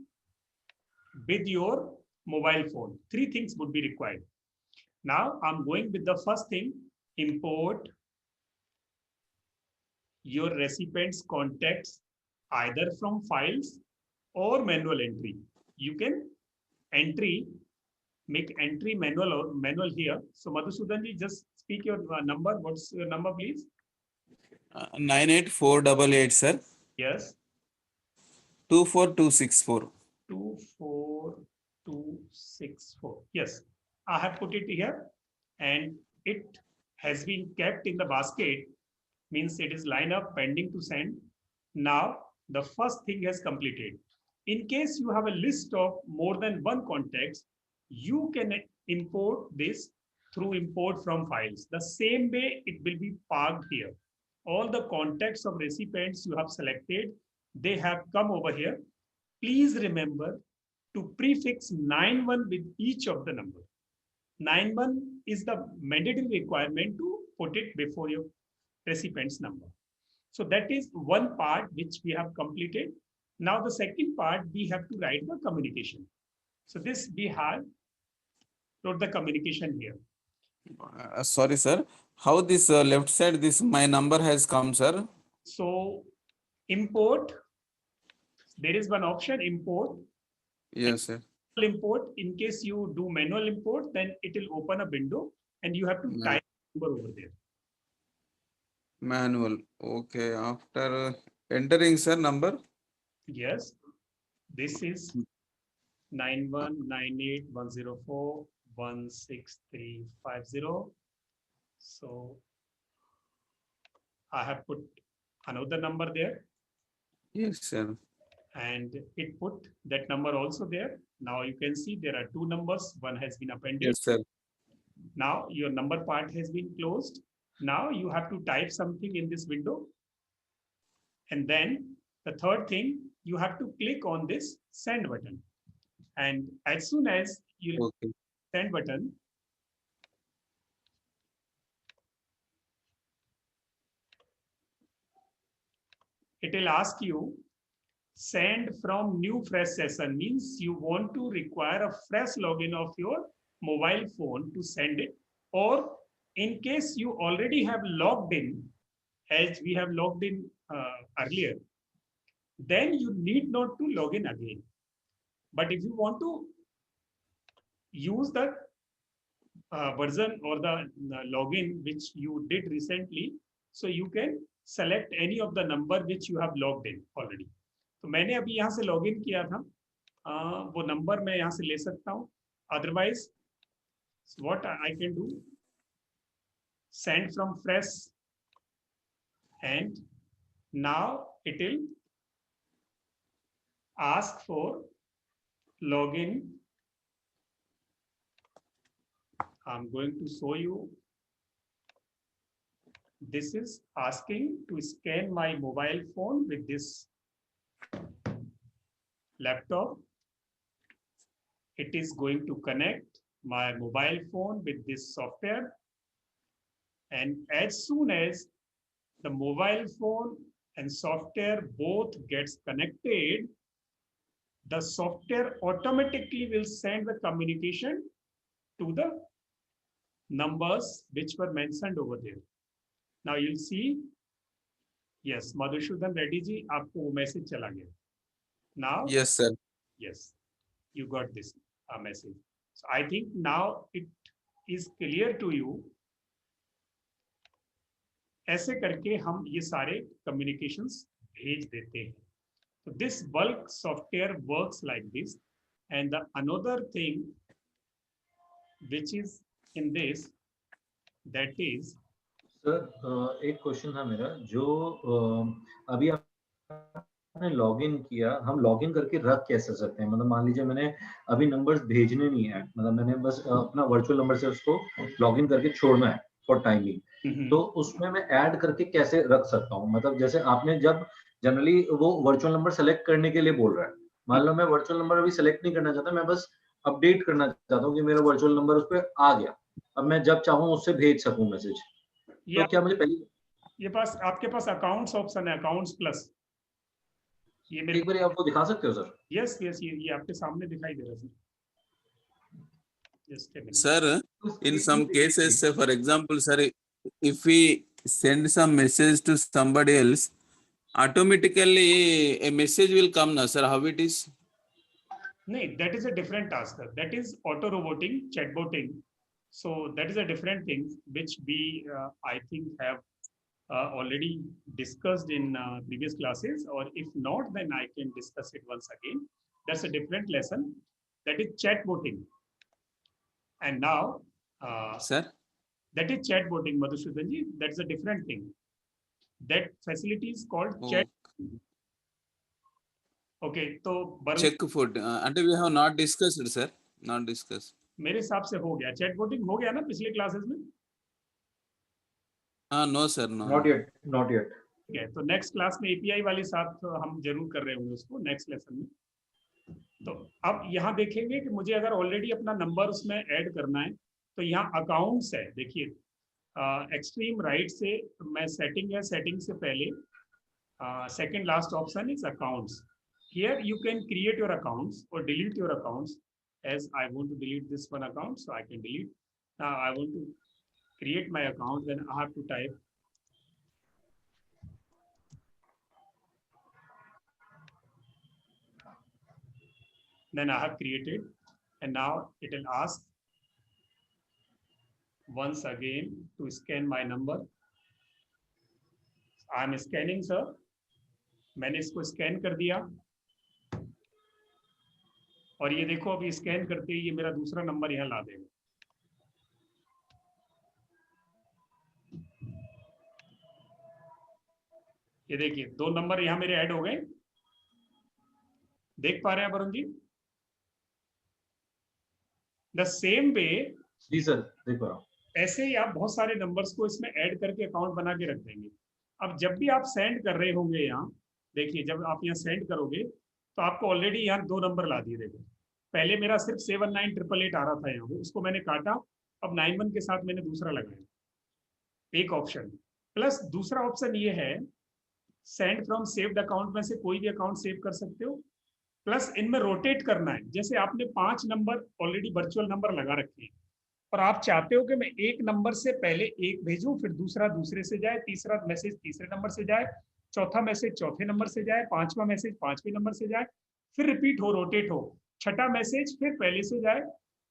with your mobile phone. 3 things would be required. Now I'm going with the first thing, import your recipient's contacts either from files or manual entry. You can make entry manual or manual here. So Madhusudan ji, just speak your number. What's your number, please? 98488, sir. Yes. 24264. 24264. Yes, I have put it here, and it has been kept in the basket, means it is line up pending to send. Now the first thing has completed. In case you have a list of more than 1 contacts, you can import this through import from files. The same way it will be parked here. All the contacts of recipients you have selected, they have come over here. Please remember to prefix 91 with each of the number. 91 is the mandatory requirement to put it before your recipient's number. So that is one part which we have completed. Now the second part, we have to write the communication. So this we have wrote the communication here. Sorry, sir. How this left side, this my number has come, sir? So import, there is one option, import. Yes, sir. Import, in case you do manual import, then it will open a window and you have to type number over there. Manual. Okay. After entering, sir, number? Yes. This is 919810416350. So I have put another number there, Yes, sir. and it put that number also there. Now you can see there are two numbers. One has been appended. Yes, sir. Now your number part has been closed. Now you have to type something in this window. And then the third thing, you have to click on this send button. And as soon as you Okay. send button, it will ask you send from new fresh session, means you want to require a fresh login of your mobile phone to send it, or in case you already have logged in, as we have logged in earlier, then you need not to log in again. But if you want to use the version or the login which you did recently, so you can select any of the number which you have logged in already. तो मैंने अभी यहाँ से log in किया था, वो number मैं यहाँ से ले सकता हूँ. Otherwise what I can do, send from fresh, and now it will ask for login. I'm going to show you. This is asking to scan my mobile phone with this laptop. It is going to connect my mobile phone with this software. And as soon as the mobile phone and software both gets connected, the software automatically will send the communication to the numbers which were mentioned over there. Now you'll see, yes, Madhusudhan Reddy ji, आपको message चला गया. Now, Yes, sir. yes, you got this message. So I think now it is clear to you. ऐसे करके हम ये सारे communications भेज देते हैं. So this bulk software works like this. And the another thing which is in this, that is, sir एक question था मेरा, जो अभी आपने लॉगिन किया, हम लॉगिन करके रख कैसे सकते हैं? मतलब मान लीजिए मैंने अभी नंबर्स भेजने नहीं है, मतलब मैंने बस अपना वर्चुअल नंबर से उसको लॉगिन करके छोड़ना है फॉर टाइमिंग, तो उसमें मैं ऐड करके कैसे रख सकता हूँ? मतलब जैसे आपने जब जनरली वो वर्चुअल नंबर सेलेक्ट करने के लिए बोल रहा है, मान लो मैं वर्चुअल नंबर अभी सेलेक्ट नहीं करना चाहता, मैं बस अपडेट करना चाहता हूँ कि मेरा वर्चुअल नंबर उस पर आ गया, अब मैं जब चाहूँ उससे भेज सकूँ मैसेज, तो क्या मुझे पहले ये पास आपके पास अकाउंट्स ऑप्शन है, अकाउंट्स प्लस, ये मेरे एक बार आपको दिखा सकते हो सर? यस यस, ये आपके सामने दिखाई दे रहा है sir. Sir, in some cases, say for example, sir, if we send some message to somebody else, automatically a message will come now, sir. How it is? No, that is a different task. That is auto roboting, chatboting. So that is a different thing which we, I think, have already discussed in previous classes, or if not, then I can discuss it once again. That's a different lesson. That is chatboting. And now, Sir? that is chatboting, Madhusudhan ji. That's a different thing. That facility is called chat. Okay, तो check food. Until we have not discussed, sir. Not discussed. मेरे हिसाब से हो गया, chatboting हो गया ना पिछले क्लासेस में? No, sir. No. Not yet. Not yet. ठीक है, तो नेक्स्ट क्लास में API वाली साथ हम जरूर कर रहे होंगे उसको नेक्स्ट लेसन में. तो अब यहाँ देखेंगे कि मुझे अगर ऑलरेडी अपना नंबर उसमें ऐड करना है, तो यहाँ अकाउंट्स है, देखिए एक्सट्रीम राइट से मैं सेटिंग है, सेटिंग से पहले second last option is accounts. Here you can create your accounts और delete your accounts. as I want to delete this one account, so I can delete. Now I want to create my account, then I have to type then I have created, and now it will ask once again to scan my number. I am scanning, sir. मैंने इसको scan कर दिया और ये देखो अभी scan करते ही ये मेरा दूसरा नंबर यहाँ ला देगा. ये देखिए 2 नंबर यहाँ मेरे ऐड हो गए, देख पा रहे हैं Varun ji? The same way जी सर, देख पा रहा हूँ। ऐसे ही आप बहुत सारे नंबर्स को इसमें ऐड करके अकाउंट बना के रख देंगे। अब जब भी आप सेंड कर रहे होंगे यहाँ, देखिए जब आप यहाँ सेंड करोगे तो आपको ऑलरेडी यहाँ 2 नंबर ला दिए। देखो पहले मेरा सिर्फ 79888 आ रहा था यहाँ, उसको मैंने काटा, अब 91 के साथ मैंने दूसरा लगाया, एक ऑप्शन। प्लस दूसरा ऑप्शन ये है, सेंड फ्रॉम सेव्ड अकाउंट में से कोई भी अकाउंट सेव कर सकते हो। प्लस इनमें रोटेट करना है, जैसे आपने 5 नंबर ऑलरेडी वर्चुअल नंबर लगा रखे हैं और आप चाहते हो कि मैं एक नंबर से पहले एक भेजूं, फिर दूसरा दूसरे से जाए, तीसरा मैसेज तीसरे नंबर से जाए, चौथा मैसेज चौथे नंबर से जाए, पांचवा मैसेज पांचवें नंबर से जाए, फिर रिपीट हो, रोटेट हो, छठा मैसेज फिर पहले से जाए,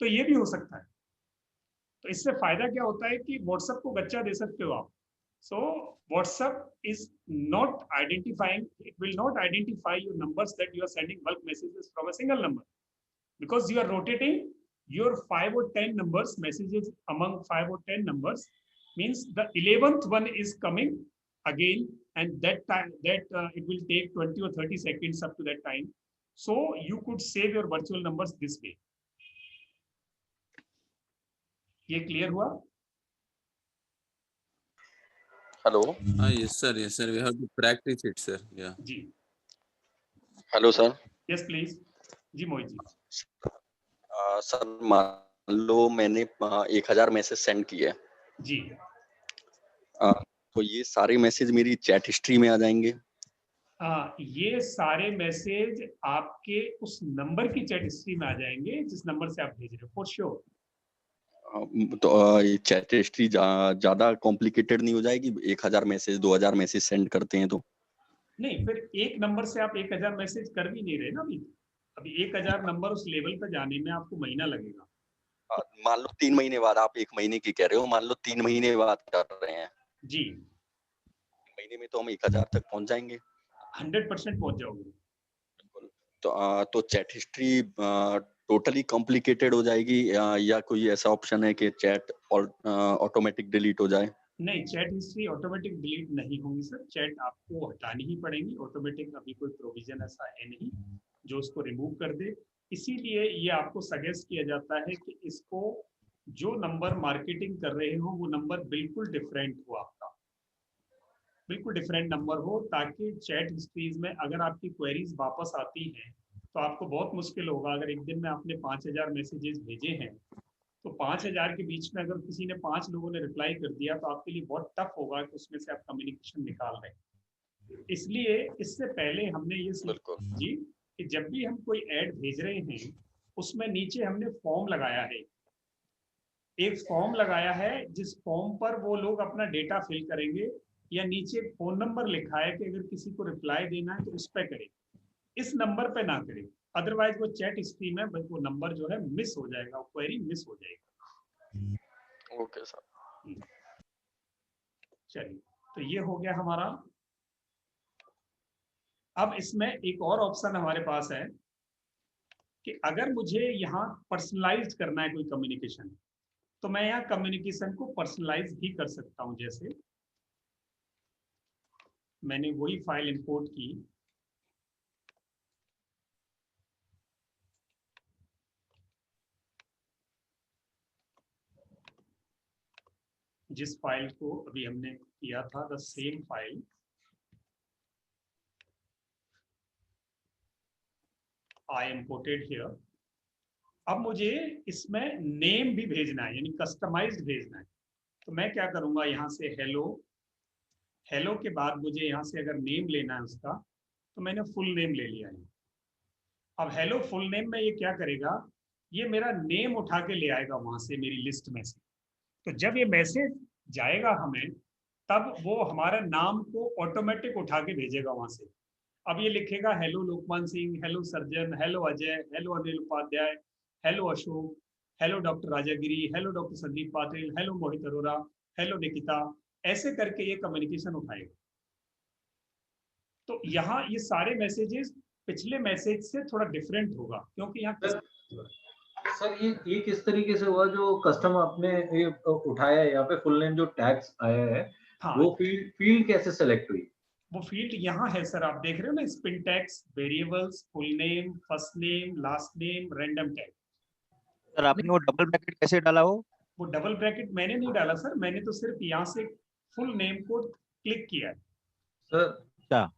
तो ये भी हो सकता है। तो इससे फायदा क्या होता है कि व्हाट्सएप को गच्चा दे सकते हो आप। So WhatsApp is not identifying, it will not identify your numbers that you are sending bulk messages from a single number, because you are rotating your 5 or 10 numbers, messages among 5 or 10 numbers, means the 11th one is coming again, and that time it will take 20 or 30 seconds up to that time. So you could save your virtual numbers this way. ये clear हुआ? Hello Yes sir, we have to practice it sir. Yeah. जी hello sir. yes please जी Mohit ji. Sir मान लो मैंने 1000 message send किए जी तो ये सारे मैसेज मेरी चैट हिस्ट्री में आ जाएंगे? ये सारे मैसेज आपके उस नंबर की चैट हिस्ट्री में आ जाएंगे जिस नंबर से आप भेज रहे हो, फॉर श्योर। तो ये चैट हिस्ट्री ज्यादा कॉम्प्लिकेटेड नहीं हो जाएगी? 1000 मैसेज 2000 मैसेज सेंड करते हैं तो? नहीं, फिर एक नंबर से आप 1000 मैसेज कर भी नहीं रहे ना अभी 1000 नंबर उस लेवल पर जाने में आपको महीना लगेगा। मान लो 3 महीने बाद, आप 1 महीने की कह रहे हो, मान लो 3 महीने बाद कर रहे हैं जी, महीने में तो हम 1000 तक पहुंच जाएंगे? 100% पहुंच जाओगे। तो चैट हिस्ट्री टोटली कॉम्प्लिकेटेड हो जाएगी या कोई ऐसा ऑप्शन है कि चैट ऑटोमेटिक डिलीट हो जाए? नहीं, चैट हिस्ट्री ऑटोमेटिक डिलीट नहीं होगी सर, चैट आपको हटानी ही पड़ेगी। ऑटोमेटिक अभी कोई प्रोविजन ऐसा है नहीं जो उसको रिमूव कर दे। इसीलिए ये आपको सजेस्ट किया जाता है कि इसको जो नंबर मार्केटिंग कर रहे हो वो नंबर बिल्कुल डिफरेंट हो, आपका बिल्कुल डिफरेंट नंबर हो, ताकि चैट हिस्ट्रीज में अगर आपकी क्वेरीज वापस आती हैं तो आपको बहुत मुश्किल होगा। अगर एक दिन में आपने 5000 मैसेजेस भेजे हैं तो 5000 के बीच में अगर किसी ने 5 लोगों ने रिप्लाई कर दिया तो आपके लिए बहुत टफ होगा कि उसमें से आप कम्युनिकेशन निकाल रहे हैं। इसलिए इससे पहले हमने ये जी कि जब भी हम कोई ऐड भेज रहे हैं उसमें नीचे हमने फॉर्म लगाया है, एक फॉर्म लगाया है जिस फॉर्म पर वो लोग अपना डेटा फिल करेंगे, या नीचे फोन नंबर लिखा है कि अगर किसी को रिप्लाई देना है तो उस पर करें, इस नंबर पे ना करें, अदरवाइज वो चैट हिस्ट्री में वो नंबर जो है मिस हो जाएगा, क्वेरी मिस हो जाएगी। Okay sir. चलिए, तो ये हो गया हमारा। अब इसमें एक और ऑप्शन हमारे पास है कि अगर मुझे यहाँ पर्सनलाइज करना है कोई कम्युनिकेशन, तो मैं यहाँ कम्युनिकेशन को पर्सनलाइज भी कर सकता हूँ। जैसे मैंने वही फाइल इंपोर्ट की, जिस फाइल को अभी हमने किया था, the same file, I imported here. अब मुझे इसमें नेम भी भेजना है, यानी कस्टमाइज्ड भेजना है। तो मैं क्या करूंगा, यहाँ से हेलो, हेलो के बाद मुझे यहाँ से अगर नेम लेना है उसका, तो मैंने फुल नेम ले लिया है। अब हेलो फुल नेम में ये क्या करेगा, ये मेरा नेम उठा के ले आएगा वहां से मेरी लिस्ट में से। तो जब ये मैसेज जाएगा हमें, तब वो हमारे नाम को ऑटोमेटिक उठा के भेजेगा वहां से। अब ये लिखेगा hello Lokman Singh, hello Sarjan, hello Ajay, hello Anil Upadhyay, hello Ashok, hello doctor Rajagiri, hello doctor Sandeep Patil, hello Mohit Arora, hello Nikita, ऐसे करके ये कम्युनिकेशन उठाएगा। तो यहाँ ये सारे मैसेजेस पिछले मैसेज से थोड़ा डिफरेंट होगा, क्योंकि यहाँ सर ये किस तरीके से हुआ जो कस्टम आपने ये उठाया है, यहाँ पे फुल नेम जो टैग्स आया है, हाँ, वो फील्ड कैसे सेलेक्ट हुई? वो फील्ड यहाँ है सर, आप देख रहे हो ना, spin tags, variables, full name, first name, last name, random tag. Sir आपने वो डबल ब्रैकेट कैसे डाला हो? वो डबल ब्रैकेट मैंने नहीं डाला सर, मैंने तो सिर्फ यहाँ से फुल नेम को क्लिक किया है। सर क्या?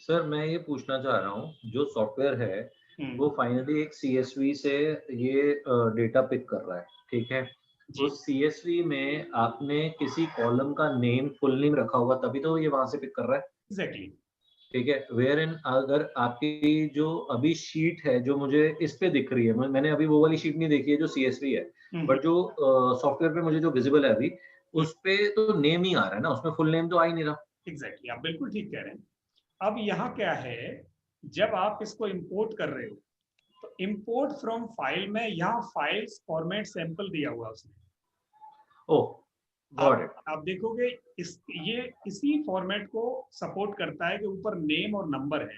सर मैं ये पूछना चाह रहा हूँ, जो सॉफ्टवेयर है वो फाइनली एक CSV से ये डेटा पिक कर रहा है, ठीक है? जी। उस CSV में आपने किसी कॉलम का नेम, फुल नेम रखा होगा, तभी तो ये वहां से पिक कर रहा है। एग्जैक्टली। ठीक है, वेयर इन अगर आपकी जो अभी शीट है जो मुझे इस पे दिख रही है, मैंने अभी वो वाली शीट नहीं देखी है जो CSV है, बट जो सॉफ्टवेयर पे मुझे जो विजिबल है अभी, उस पे तो नेम ही आ रहा है ना, उसमें फुल नेम तो आ ही नहीं रहा। एग्जैक्टली, आप बिल्कुल ठीक कह रहे हैं। अब यहाँ क्या है, जब आप इसको इंपोर्ट कर रहे हो तो इंपोर्ट फ्रॉम फाइल में यहाँ फाइल्स फॉर्मेट सैंपल दिया हुआ उसने। ओह, गॉट इट। आप देखोगे ये इसी फॉर्मेट को सपोर्ट करता है कि ऊपर नेम और नंबर है,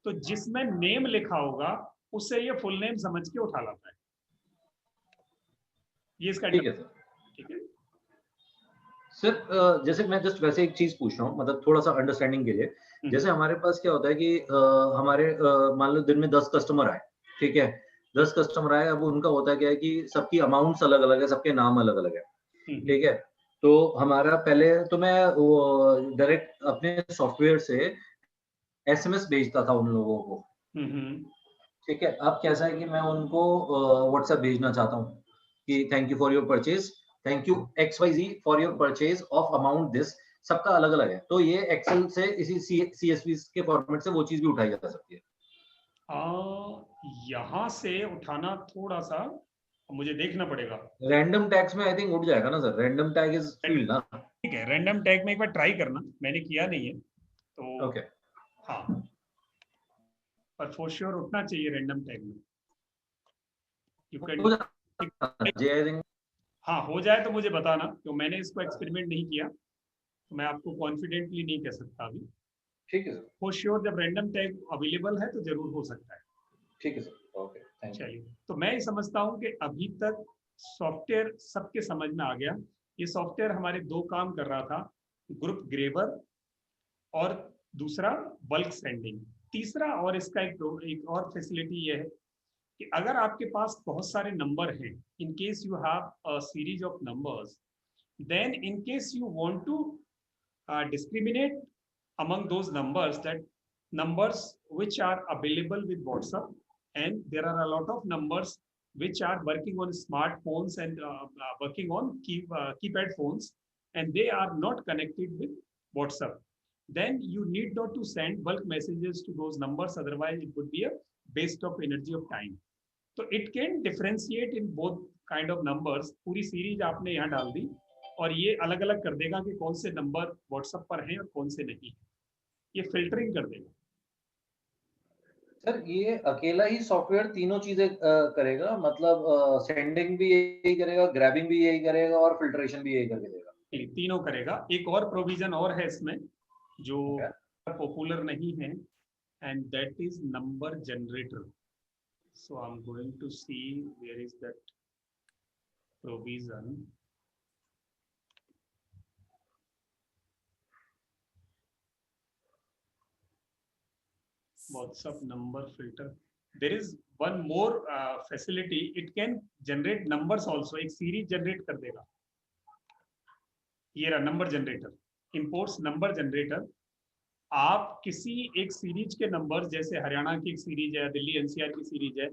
तो जिसमें नेम लिखा होगा उससे ये फुल नेम समझ के उठा लाता है। ये इसका ठीक है सर। ठीक है सर जैसे मैं जस्ट वैसे एक चीज पूछ रहा हूँ, मतलब थोड़ा सा अंडरस्टैंडिंग के लिए, जैसे हमारे पास क्या होता है कि हमारे मान लो दिन में 10 कस्टमर आए, ठीक है? 10 कस्टमर आए, अब उनका होता है क्या है कि सबकी अमाउंट्स अलग अलग है, सबके नाम अलग अलग है, ठीक है? तो हमारा पहले तो मैं डायरेक्ट अपने सॉफ्टवेयर से SMS भेजता था उन लोगों को, ठीक है? अब कैसा है कि मैं उनको व्हाट्सएप भेजना चाहता हूँ कि thank you for your purchase, thank you XYZ for your purchase of amount this, सबका अलग अलग है। तो ये एक्सेल से इसी CSV के फॉर्मेट से वो चीज भी उठाई जा सकती है। यहाँ से उठाना थोड़ा सा मुझे देखना पड़ेगा। रैंडम टैग्स में आई थिंक उठ जाएगा ना sir, random tag is field ना। ठीक है, रैंडम टैग में एक बार ट्राई करना, मैंने किया नहीं है तो ओके, हाँ, पर फॉर श्योर उठना चाहिए रैंडम टैग में। यू हो जाता जी आई थिंक। हाँ, हो जाए तो मुझे बताना, तो मैंने इसको एक्सपेरिमेंट नहीं किया तो मैं आपको कॉन्फिडेंटली नहीं कह सकता अभी। ठीक है सर, फॉर श्योर जब रैंडम टैग अवेलेबल है तो जरूर हो सकता है। ठीक है सर, ओके, थैंक यू। चलिए, तो मैं ये समझता हूँ कि अभी तक सॉफ्टवेयर सबके समझ में आ गया। ये सॉफ्टवेयर हमारे दो काम कर रहा था, ग्रुप ग्रेबर और दूसरा बल्क सेंडिंग। तीसरा और इसका एक और फैसिलिटी ये है कि अगर आपके पास बहुत सारे नंबर हैं, in case you have a series of numbers, then in case you want to discriminate among those numbers, that numbers which are available with WhatsApp, and there are a lot of numbers which are working on smartphones and working on keypad phones, and they are not connected with WhatsApp, then you need not to send bulk messages to those numbers, otherwise it would be a waste of energy of time. तो it can differentiate in both kind of numbers. पूरी series आपने यहाँ डाल दी और ये अलग अलग कर देगा कि कौन से नंबर व्हाट्सएप पर हैं और कौन से नहीं है, ये फिल्टरिंग कर देगा। सर ये अकेला ही सॉफ्टवेयर तीनों चीजें करेगा, मतलब सेंडिंग भी यही करेगा, ग्रैबिंग भी यही करेगा और फिल्ट्रेशन भी यही करके देगा? तीनों करेगा। एक और प्रोविजन और है इसमें जो पॉपुलर नहीं है, and that is number generator. So I'm going to see where is that provision. WhatsApp number filter. There is one more facility. It can generate numbers also. एक series generate कर देगा। ये रहा number generator, imports number generator। आप किसी एक series के number, जैसे हरियाणा की एक सीरीज है, दिल्ली NCR की सीरीज है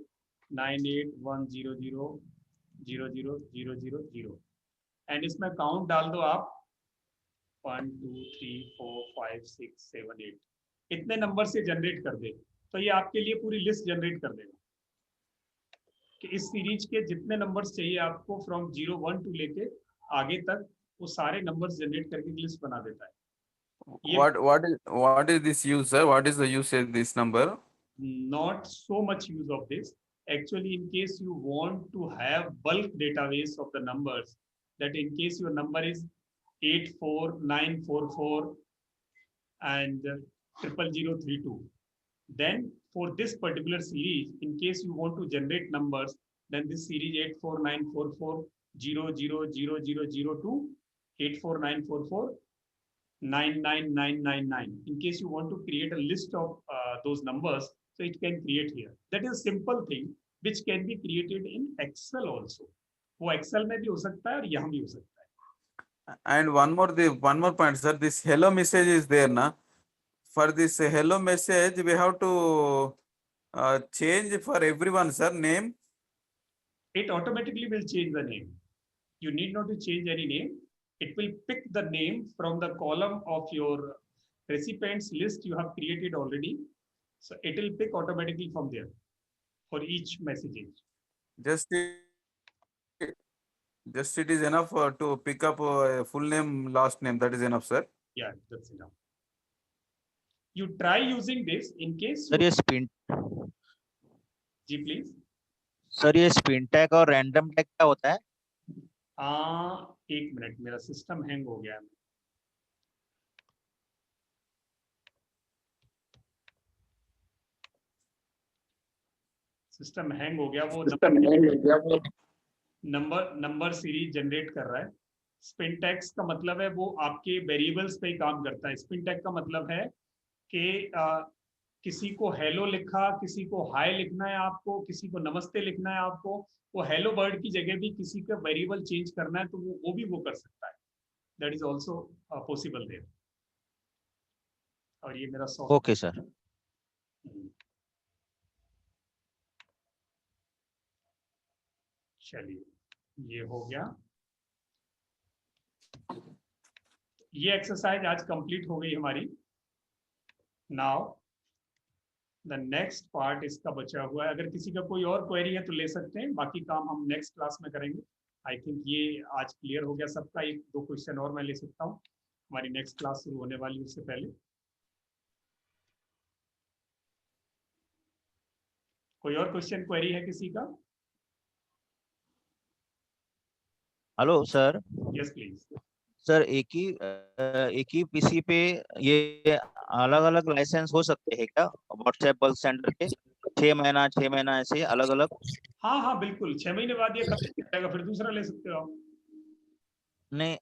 9810000000, एंड इसमें काउंट डाल दो आप 1 2 3 4 5 6 7 8, इतने नंबर से जनरेट कर दे, तो ये आपके लिए पूरी लिस्ट जनरेट कर देगा कि इस सीरीज के जितने नंबर्स चाहिए आपको फ्रॉम 0 1 2 लेके आगे तक, वो सारे नंबर्स जनरेट करके लिस्ट बना देता है। What is this use, sir? What is the use of this number? Not so much use of this. Actually, in case you want to have bulk database of the numbers, that in case your number is 84944 and 00032, then for this particular series, in case you want to generate numbers, then this series 84944 0000002 84944 99999. In case you want to create a list of those numbers, so it can create here. That is a simple thing which can be created in Excel also. वो Excel में भी हो सकता है और यहाँ भी हो सकता है. And one more point, sir. This hello message is there, na? For this hello message, we have to change for everyone, sir, name. It automatically will change the name. You need not to change any name. It will pick the name from the column of your recipients list you have created already. So it will pick automatically from there for each message. Just it is enough to pick up full name, last name. That is enough, sir. Yeah, that's enough. You try using this in case. Sir ये spin ji please. Sir ये spin tag और random tag क्या होता है? एक minute, मेरा system hang हो गया है. सिस्टम हैंग हो गया. वो नंबर सीरीज जनरेट कर रहा है. स्पिन टैग्स का मतलब है वो आपके वेरिएबल्स पे ही काम करता है. स्पिन टैग का मतलब है कि किसी को हेलो लिखा, किसी को हाय लिखना है आपको, किसी को नमस्ते लिखना है आपको, वो हेलो वर्ड की जगह भी किसी का वेरिएबल चेंज करना है तो वो भी वो कर सकता है. That is also possible there. और ये मेरा सॉफ्ट. Okay sir. चलिए, ये हो गया. ये एक्सरसाइज आज कंप्लीट हो गई हमारी. नाउ द नेक्स्ट पार्ट इसका बचा हुआ है. अगर किसी का कोई और क्वेरी है तो ले सकते हैं, बाकी काम हम नेक्स्ट क्लास में करेंगे. आई थिंक ये आज क्लियर हो गया सबका. एक दो क्वेश्चन और मैं ले सकता हूँ, हमारी नेक्स्ट क्लास शुरू होने वाली है उससे पहले. कोई और क्वेश्चन क्वेरी है किसी का? Hello sir. Yes please. Sir एक ही पीसी पे ये अलग अलग लाइसेंस हो सकते हैं क्या व्हाट्सएप बल्क सेंडर के? 6 महीना ऐसे अलग अलग? हाँ बिल्कुल. 6 महीने बाद ये खत्म हो जाएगा, फिर दूसरा ले सकते हो आप. नहीं,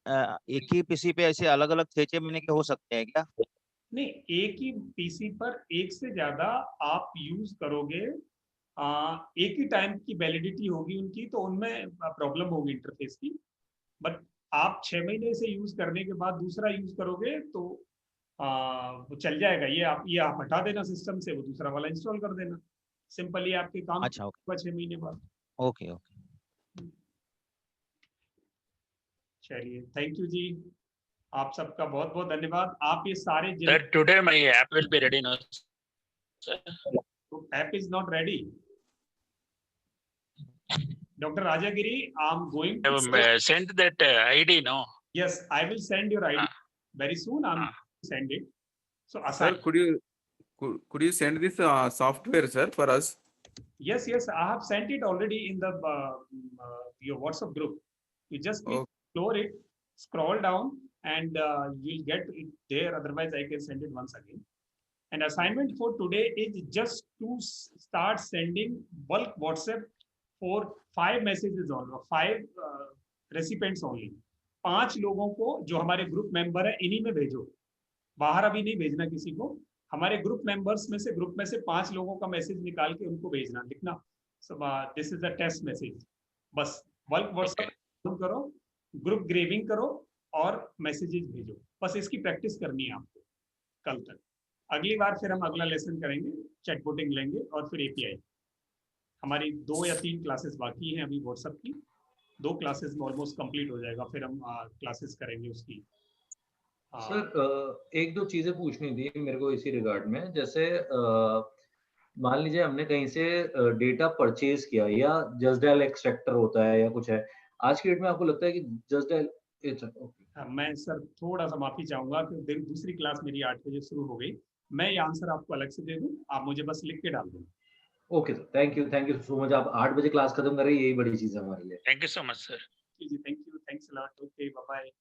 एक ही पीसी पे ऐसे अलग अलग 6 महीने के हो सकते हैं क्या? नहीं, एक ही पीसी पर एक से ज्यादा आप यूज करोगे, एक ही टाइम की वैलिडिटी होगी उनकी, तो उनमें प्रॉब्लम होगी इंटरफेस की. बट आप 6 महीने से यूज करने के बाद दूसरा यूज करोगे तो वो चल जाएगा. ये आप हटा देना सिस्टम से, वो दूसरा वाला इंस्टॉल कर देना. सिंपली आपके काम. अच्छा, ओके. 6 महीने बाद. ओके. चलिए, थैंक यू जी. आप सबका बहुत बहुत धन्यवाद. आप ये सारे Sir, today my app will be ready now. Sir. App is not ready. Dr. Rajagiri, I'm going I to have sent that ID, no? Yes, I will send your ID very soon. I'm going to send it. So Sir, assign. could you send this software, sir, for us? Yes, I have sent it already in the your WhatsApp group. You just need to explore it, scroll down, and you'll get it there. Otherwise, I can send it once again. And assignment for today is just to start sending bulk WhatsApp for 5 messages only, 5 recipients only. 5 लोगों को जो हमारे group member है इन्हीं में भेजो. बाहर अभी नहीं भेजना किसी को. हमारे ग्रुप मेंबर्स में से 5 लोगों का मैसेज निकाल के उनको भेजना, लिखना. This is a test message. बस बल्क व्हाट्सएप करो, ग्रुप ग्रेविंग करो और मैसेजेस भेजो. बस इसकी प्रैक्टिस करनी है आपको कल तक. अगली बार फिर हम अगला लेसन करेंगे, चैटबॉटिंग लेंगे और फिर एपीआई. हमारी 2 या 3 क्लासेस बाकी हैं अभी व्हाट्सएप की. 2 क्लासेस में ऑलमोस्ट कंप्लीट हो जाएगा, फिर हम क्लासेस करेंगे उसकी. सर, एक दो चीजें पूछनी थी मेरे को इसी रिगार्ड में. जैसे मान लीजिए हमने कहीं से डेटा परचेज किया या जस्ट डायल एक्सट्रैक्टर होता है या कुछ है. आज की डेट में आपको लगता है कि जस्ट डायल? मैं सर थोड़ा सा माफी चाहूंगा कि दूसरी क्लास मेरी 8 बजे शुरू हो गई. मैं ये आंसर आपको अलग से दे दूं, आप मुझे बस लिख के डाल दें. Okay sir, thank you so much. आप 8 बजे क्लास खत्म कर रहे हैं, यही बड़ी चीज है हमारे लिए. Thank you so much, sir. जी, thank you. Thanks a lot. Okay, bye bye.